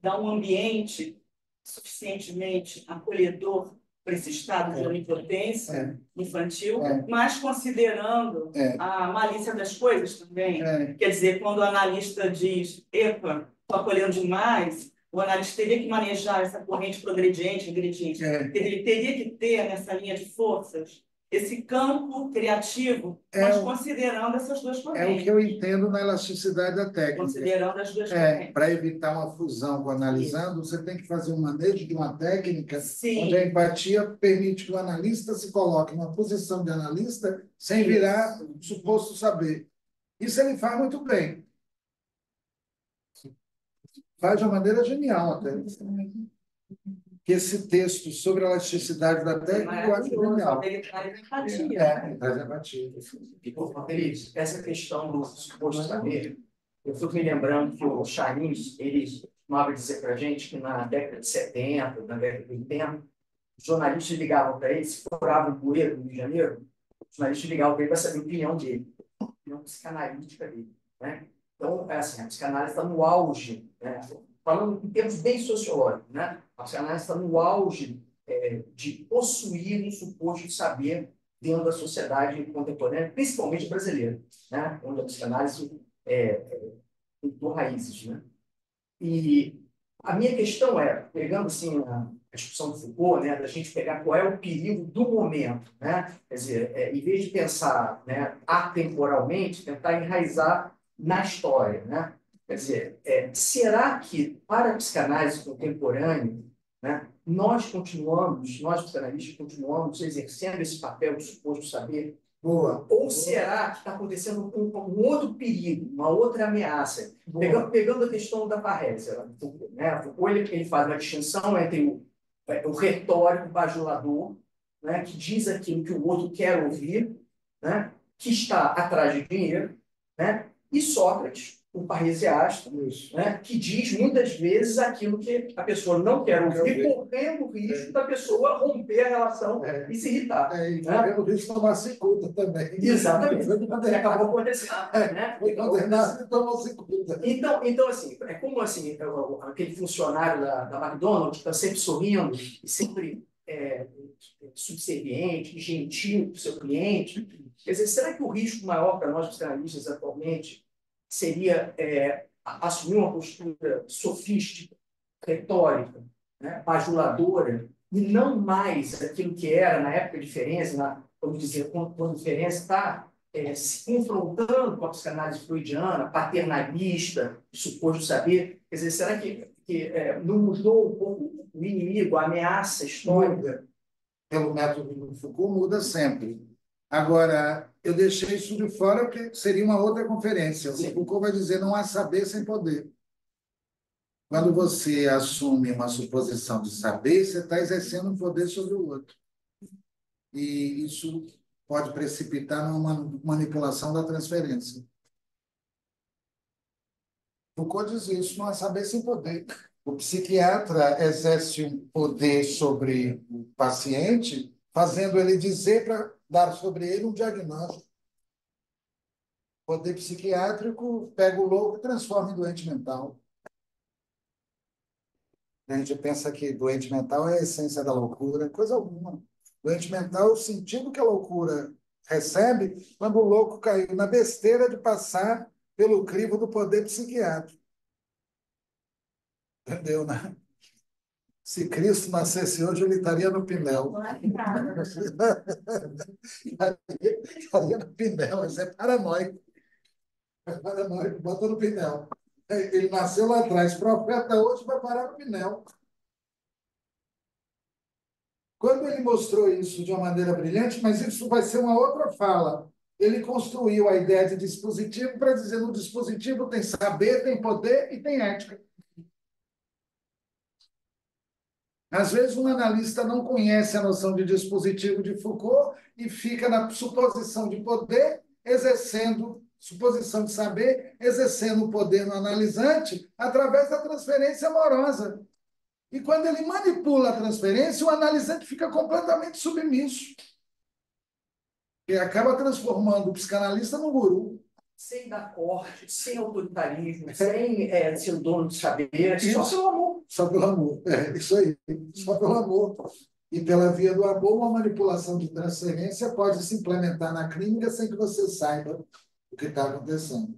dar um ambiente suficientemente acolhedor para esse estado de onipotência infantil, mas considerando a malícia das coisas também. Quer dizer, quando o analista diz, epa, estou acolhendo demais, o analista teria que manejar essa corrente progrediente, regrediente. Ele teria que ter, nessa linha de forças, esse campo criativo, mas considerando essas duas correntes. É o que eu entendo na elasticidade da técnica. Considerando as duas correntes. Para evitar uma fusão com o analisando, você tem que fazer um manejo de uma técnica Sim. onde a empatia permite que o analista se coloque numa posição de analista sem virar suposto saber. Isso ele faz muito bem. Faz de uma maneira genial até. Que esse texto sobre a elasticidade da técnica eu acho genial. Ele traz empatia. Ele traz empatia. Feliz, essa questão do suposto saber, eu fui me lembrando que o Charins, ele costumava dizer para a gente que na década de 70, na década de 80, os jornalistas ligavam para ele, se furava um bueiro no Rio de Janeiro, os jornalistas ligavam para ele para saber a opinião dele, a opinião psicanalítica dele. Né? Então, assim, a psicanálise está no auge, né? Falando em termos bem sociológicos, né? A psicanálise está no auge de possuir um suposto saber dentro da sociedade contemporânea, principalmente brasileira, né? Onde a psicanálise tem raízes. Né? E a minha questão pegando assim, a discussão do Foucault, né, da gente pegar qual é o perigo do momento, né? Quer dizer, em vez de pensar, né, atemporalmente, tentar enraizar na história, né? Quer dizer, será que, para a psicanálise contemporânea, né, nós psicanalistas, continuamos exercendo esse papel de suposto saber? Ou será que está acontecendo um outro perigo, uma outra ameaça? Pegando a questão da parrésia, né? Foucault ele faz uma distinção entre o retórico bajulador, né, que diz aquilo que o outro quer ouvir, né, que está atrás de dinheiro, né, e Sócrates, o parresiasta, né, que diz muitas vezes aquilo que a pessoa não quer ouvir, correndo o risco da pessoa romper a relação e se irritar. E correndo o risco de tomar cicuta também. Exatamente. E acabou acontecendo. Né? Foi condenado e tomou cicuta. Então, assim, é como assim, aquele funcionário da McDonald's que está sempre sorrindo e sempre subserviente, gentil com o seu cliente. Quer dizer, será que o risco maior para nós psicanalistas atualmente seria assumir uma postura sofística, retórica, né, bajuladora, e não mais aquilo que era na época de Ferenczi, vamos dizer, quando Ferenczi está se confrontando com a psicanálise freudiana, paternalista, suposto saber? Quer dizer, será que não mudou um pouco o inimigo, a ameaça histórica? Pelo método do Foucault, muda sempre. Agora, eu deixei isso de fora porque seria uma outra conferência. O Foucault vai dizer não há saber sem poder. Quando você assume uma suposição de saber, você está exercendo um poder sobre o outro. E isso pode precipitar numa manipulação da transferência. Foucault diz isso, não há saber sem poder. O psiquiatra exerce um poder sobre o paciente, fazendo ele dizer para dar sobre ele um diagnóstico. O poder psiquiátrico pega o louco e transforma em doente mental. A gente pensa que doente mental é a essência da loucura, coisa alguma. Doente mental é o sentido que a loucura recebe quando o louco caiu na besteira de passar pelo crivo do poder psiquiátrico. Entendeu, né? Se Cristo nascesse hoje, ele estaria no Pinel. Não é nada. Estaria no Pinel, isso é paranoico. É paranoico, bota no Pinel. Ele nasceu lá atrás, profeta hoje vai parar no Pinel. Quando ele mostrou isso de uma maneira brilhante, mas isso vai ser uma outra fala. Ele construiu a ideia de dispositivo para dizer no dispositivo tem saber, tem poder e tem ética. Às vezes, um analista não conhece a noção de dispositivo de Foucault e fica na suposição de poder, exercendo, suposição de saber, exercendo o poder no analisante através da transferência amorosa. E quando ele manipula a transferência, o analisante fica completamente submisso. E acaba transformando o psicanalista no guru. Sem dar corte, sem autoritarismo, sem ser o dono do saber, Isso. só pelo amor. Só pelo amor. É isso aí. Só pelo amor. E pela via do amor, uma manipulação de transferência pode se implementar na clínica sem que você saiba o que está acontecendo.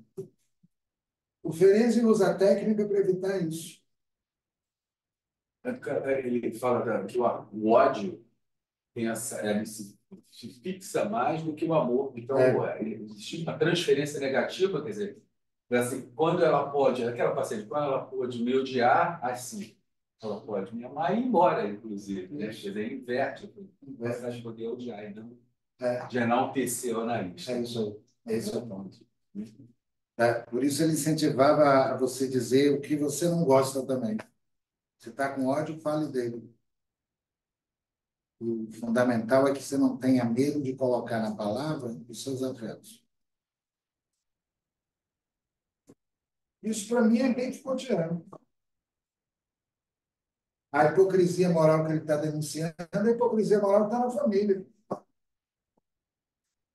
O Ferenczi usa a técnica para evitar isso. Ele fala que o ódio tem ele se fixa mais do que o amor. Então, existe uma transferência negativa, quer dizer, assim, quando ela pode, aquela paciente, quando ela pode me odiar, assim, ela pode me amar e ir embora, inclusive. Né? Quer dizer, inverte, vai poder odiar e não de enaltecer o analista. É isso aí. É esse o ponto. Por isso ele incentivava a você dizer o que você não gosta também. Você está com ódio, fale dele. O fundamental é que você não tenha medo de colocar na palavra os seus afetos. Isso, para mim, é bem Foucaultiano. A hipocrisia moral que ele está denunciando, a hipocrisia moral está na família.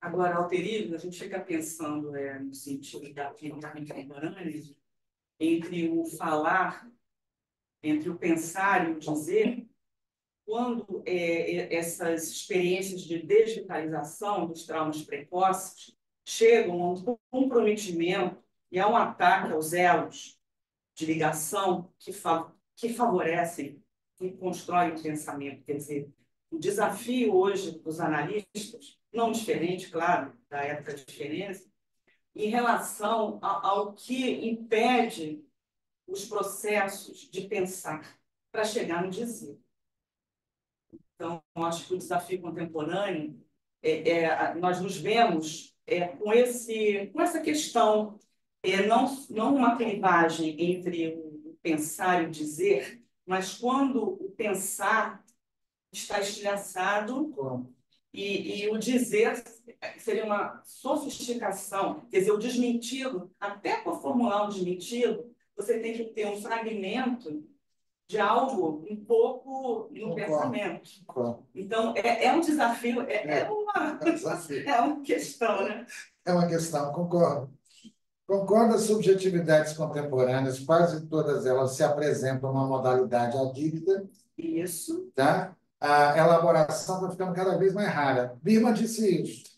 Agora, Alterível, a gente fica pensando no sentido da contemporânea, entre o falar, entre o pensar e o dizer, quando essas experiências de desvitalização dos traumas precoces chegam a um comprometimento e a um ataque aos elos de ligação que favorecem, que constroem o pensamento. Quer dizer, o desafio hoje dos analistas, não diferente, claro, da época de diferença, em relação ao que impede os processos de pensar para chegar no dizer. Então, acho que o desafio contemporâneo, nós nos vemos com essa questão, não uma clivagem entre o pensar e o dizer, mas quando o pensar está estilhaçado e o dizer seria uma sofisticação, quer dizer, o desmentido, até para formular um desmentido, você tem que ter um fragmento de algo um pouco no pensamento. Então, é um desafio, é uma questão, né? É uma questão, concordo. Concordo, as subjetividades contemporâneas, quase todas elas se apresentam uma modalidade adicta. Isso. Tá? A elaboração está ficando cada vez mais rara. Birman disse isso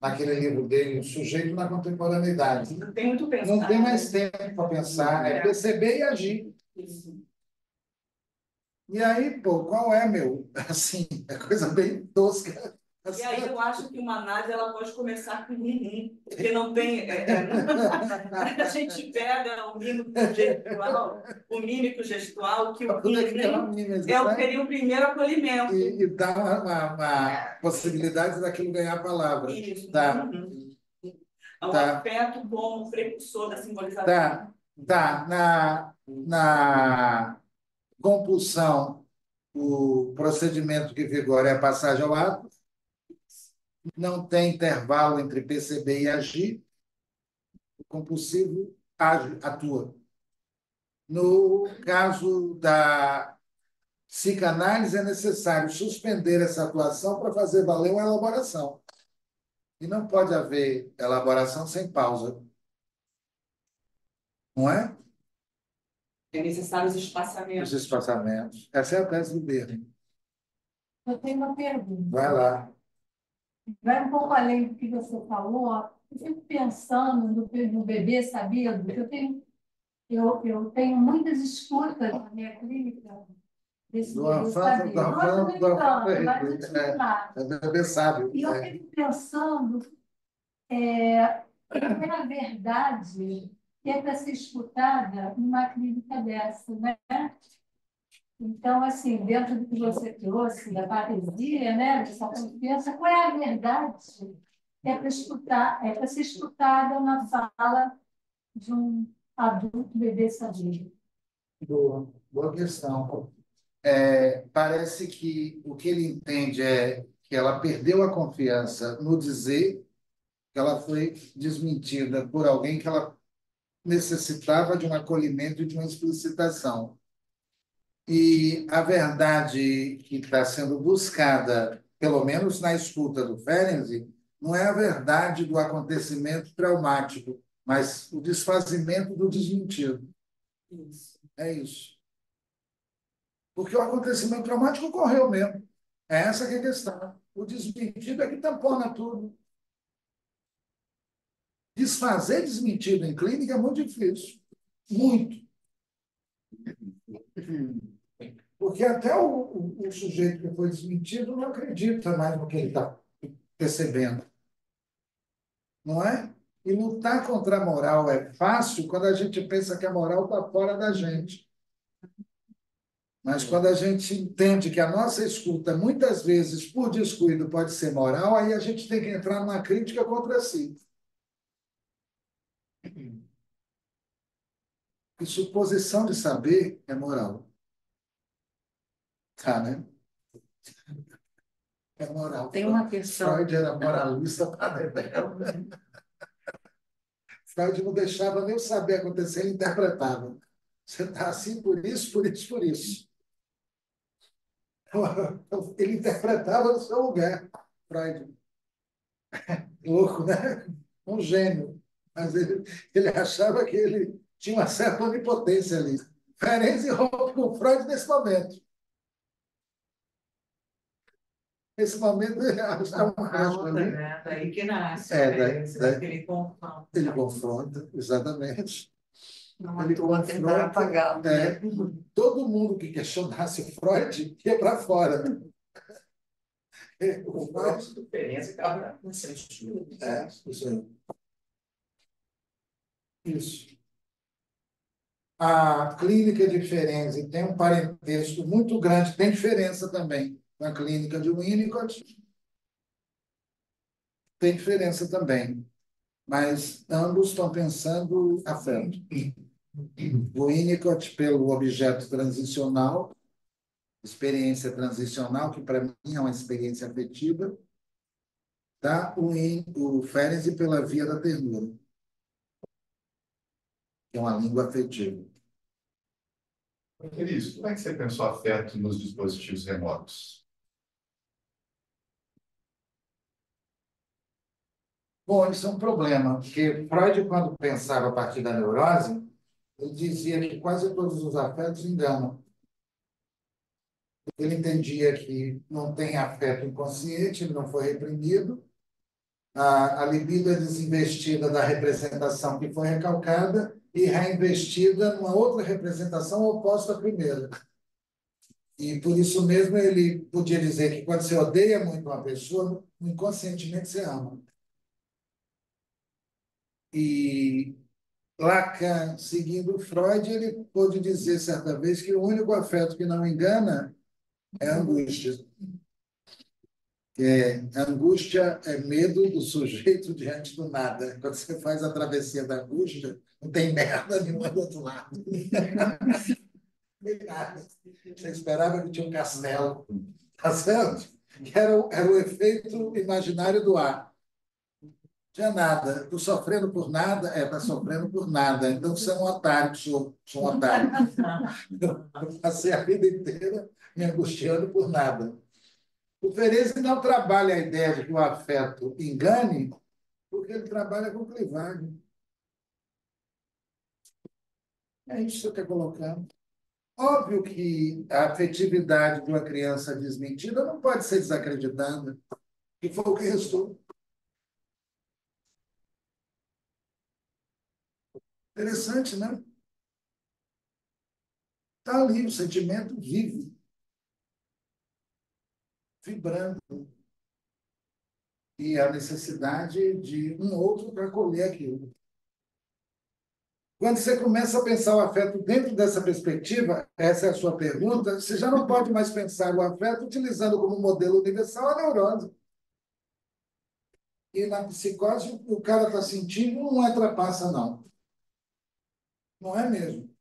naquele livro dele, O Sujeito na Contemporaneidade. Não tem muito pensar. Não tem mais tempo para pensar, é perceber e agir. Isso. E aí, pô, qual é, meu? Assim, é coisa bem tosca. E aí eu acho que uma análise ela pode começar com porque não tem. A gente pega o mímico gestual, que o seria o primeiro acolhimento. E dá uma possibilidade daquilo ganhar a palavra. Isso. Tá. O afeto como precursor da simbolização. Na compulsão, o procedimento que vigora é a passagem ao ato. Não tem intervalo entre perceber e agir. O compulsivo age, atua. No caso da psicanálise, é necessário suspender essa atuação para fazer valer uma elaboração. E não pode haver elaboração sem pausa. Não é? É necessário os Os espaçamentos. espaçamentos. Essa é a tese do Berni. Eu tenho uma pergunta. Vai lá. Vai um pouco além do que você falou. Eu fico pensando no bebê sabido. Eu tenho muitas escutas na minha clínica desse Do bebê sabido. Não é americano, mas escutar. É bebê sábio. E eu fico pensando qual é a verdade que é para ser escutada numa clínica dessa, né? Então, assim, dentro do que você trouxe, da parresia, né, dessa confiança, qual é a verdade que é para escutar, é para ser escutada na fala de um adulto bebê sadio? Boa questão. Parece que o que ele entende é que ela perdeu a confiança no dizer, que ela foi desmentida por alguém que ela necessitava de um acolhimento e de uma explicitação. E a verdade que está sendo buscada, pelo menos na escuta do Ferenczi, não é a verdade do acontecimento traumático, mas o desfazimento do desmentido. Isso. É isso. Porque o acontecimento traumático ocorreu mesmo. É essa que é a questão. O desmentido é que tampona tudo. Desfazer desmentido em clínica é muito difícil. Muito. Porque até o sujeito que foi desmentido não acredita mais no que ele está percebendo. Não é? E lutar contra a moral é fácil quando a gente pensa que a moral está fora da gente. Mas quando a gente entende que a nossa escuta, muitas vezes, por descuido, pode ser moral, aí a gente tem que entrar numa crítica contra si. E suposição de saber é moral. Tá, né? É moral. Tem uma questão. Freud era moralista para dedéu. Freud não deixava nem o saber acontecer, ele interpretava. Você está assim por isso, por isso, por isso. Ele interpretava no seu lugar, Freud. Louco, né? Um gênio. Mas ele achava que ele tinha uma certa onipotência ali. Ferenczi rompe com Freud nesse momento. Nesse momento, ele acha um racho ali. Né? Daí que nasce. Ele confronta. Ele confronta, exatamente. Não Ele atua tentar apagá-lo. Todo mundo que questionasse Freud ia para fora. O Freud do Ferenczi estava na censura. Isso aí. Isso. A clínica de Ferenczi tem um parentesco muito grande, tem diferença também com a clínica de Winnicott, tem diferença também, mas ambos estão pensando afeto. O Winnicott pelo objeto transicional, experiência transicional, que para mim é uma experiência afetiva, tá? O Ferenczi pela via da ternura, que é uma língua afetiva. Feliz, como é que você pensou afeto nos dispositivos remotos? Bom, isso é um problema, porque Freud, quando pensava a partir da neurose, ele dizia que quase todos os afetos enganam. Ele entendia que não tem afeto inconsciente, ele não foi reprimido, a libido é desinvestida da representação que foi recalcada e reinvestida numa outra representação oposta à primeira. E por isso mesmo ele podia dizer que quando você odeia muito uma pessoa, inconscientemente você ama. E Lacan, seguindo Freud, ele pôde dizer certa vez que o único afeto que não engana é a angústia. A angústia é medo do sujeito diante do nada. Quando você faz a travessia da angústia, não tem merda nenhuma do outro lado. Você esperava que tinha um castelo, tá certo? Que era o efeito imaginário do ar. Tinha nada. Estou sofrendo por nada? Está sofrendo por nada. Então você é um otário, sou um otário. Eu passei a vida inteira me angustiando por nada. O Ferenczi não trabalha a ideia de que o afeto engane, porque ele trabalha com clivagem. É isso que eu estou colocando. Óbvio que a afetividade de uma criança desmentida não pode ser desacreditada, que foi o que restou. Interessante, né? Está ali, o sentimento vive, vibrando. E a necessidade de um outro para acolher aquilo. Quando você começa a pensar o afeto dentro dessa perspectiva, essa é a sua pergunta, você já não pode mais pensar o afeto utilizando como modelo universal a neurose. E na psicose, o cara está sentindo, não é trapaça, não. Não é mesmo.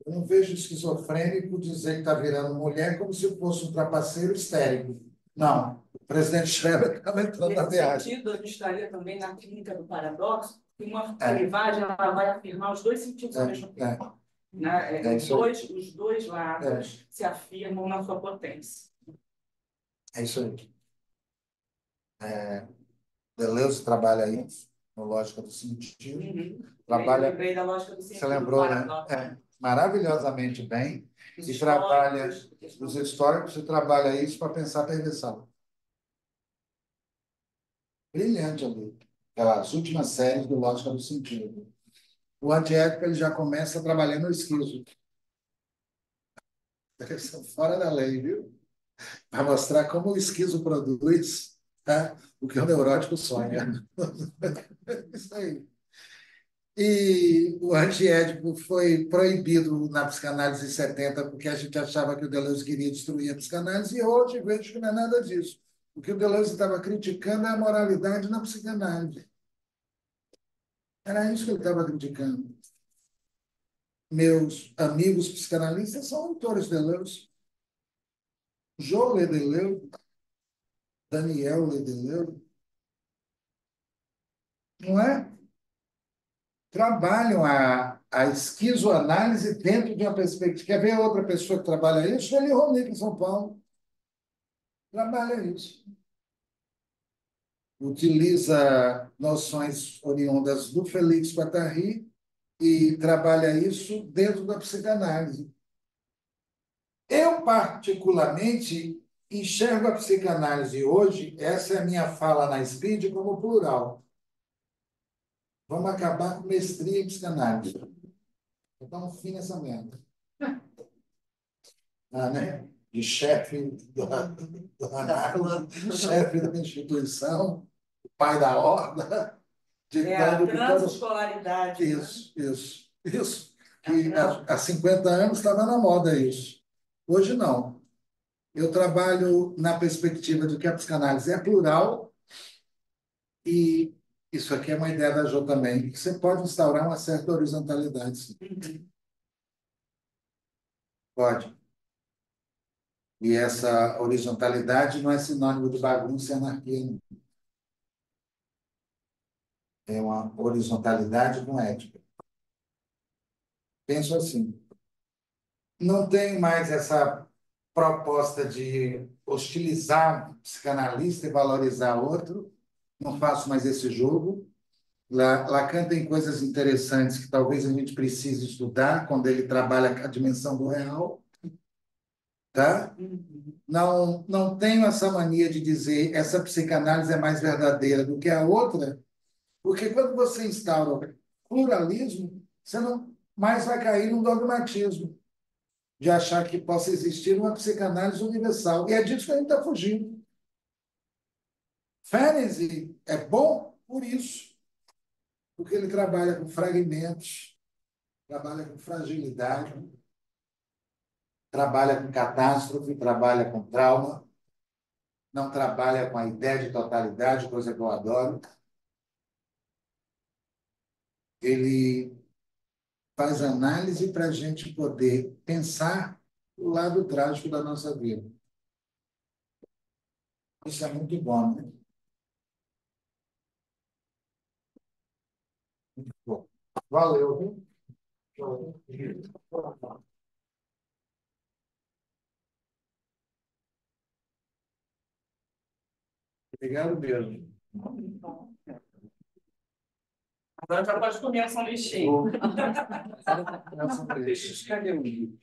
Eu não vejo esquizofrênico dizer que está virando mulher como se fosse um trapaceiro histérico. Não. O presidente Schreber estava entrando na Nesse viagem. sentido, eu estaria também na clínica do paradoxo, que uma clivagem ela vai afirmar os dois sentidos ao mesmo tempo. Né? Os dois lados se afirmam na sua potência. É isso aí. Deleuze trabalha isso, no Lógica do Sentido. Trabalha, Eu lembrei da lógica do sentido você lembrou, né? Maravilhosamente bem. E trabalha os históricos e trabalha isso para pensar a perversão. Brilhante ali. Aquelas últimas séries do Lógica do Sentido. O antiético ele já começa trabalhando o esquizo. Fora da lei, viu? Para mostrar como o esquizo produz, tá? O que o neurótico sonha. Isso aí. E o antiédipo foi proibido na psicanálise em 70, porque a gente achava que o Deleuze queria destruir a psicanálise, e hoje vejo que não é nada disso. O que o Deleuze estava criticando é a moralidade na psicanálise. Era isso que ele estava criticando. Meus amigos psicanalistas são autores de Deleuze. Jo lê Deleuze, Daniel lê Deleuze. Não é? Trabalham a esquizoanálise dentro de uma perspectiva. Quer ver outra pessoa que trabalha isso? Ele Ronick, em São Paulo. Trabalha isso. Utiliza noções oriundas do Félix Guattari e trabalha isso dentro da psicanálise. Eu, particularmente, enxergo a psicanálise hoje, essa é a minha fala na Speed, como plural. Vamos acabar com mestria em psicanálise. Vou dar um fim nessa merda. Né? De chefe do análise, chefe da instituição, pai da horda, A ditando que transescolaridade. Isso. Que há 50 anos estava na moda isso. Hoje não. Eu trabalho na perspectiva de que a psicanálise é plural e isso aqui é uma ideia da Jo também, que você pode instaurar uma certa horizontalidade. Sim. Pode. E essa horizontalidade não é sinônimo de bagunça e anarquia. Não. É uma horizontalidade com ética. Penso assim. Não tenho mais essa proposta de hostilizar um psicanalista e valorizar outro. Não faço mais esse jogo. Lacan tem coisas interessantes que talvez a gente precise estudar quando ele trabalha a dimensão do real. Tá? Não tenho essa mania de dizer essa psicanálise é mais verdadeira do que a outra, porque quando você instaura pluralismo, você não mais vai cair no dogmatismo de achar que possa existir uma psicanálise universal. E é disso que a gente está fugindo. Ferenczi é bom por isso, porque ele trabalha com fragmentos, trabalha com fragilidade, trabalha com catástrofe, trabalha com trauma, não trabalha com a ideia de totalidade, coisa que eu adoro. Ele faz análise para a gente poder pensar o lado trágico da nossa vida. Isso é muito bom, né? Valeu. Obrigado mesmo. Agora já pode comer a sanduichinha. Cadê o livro?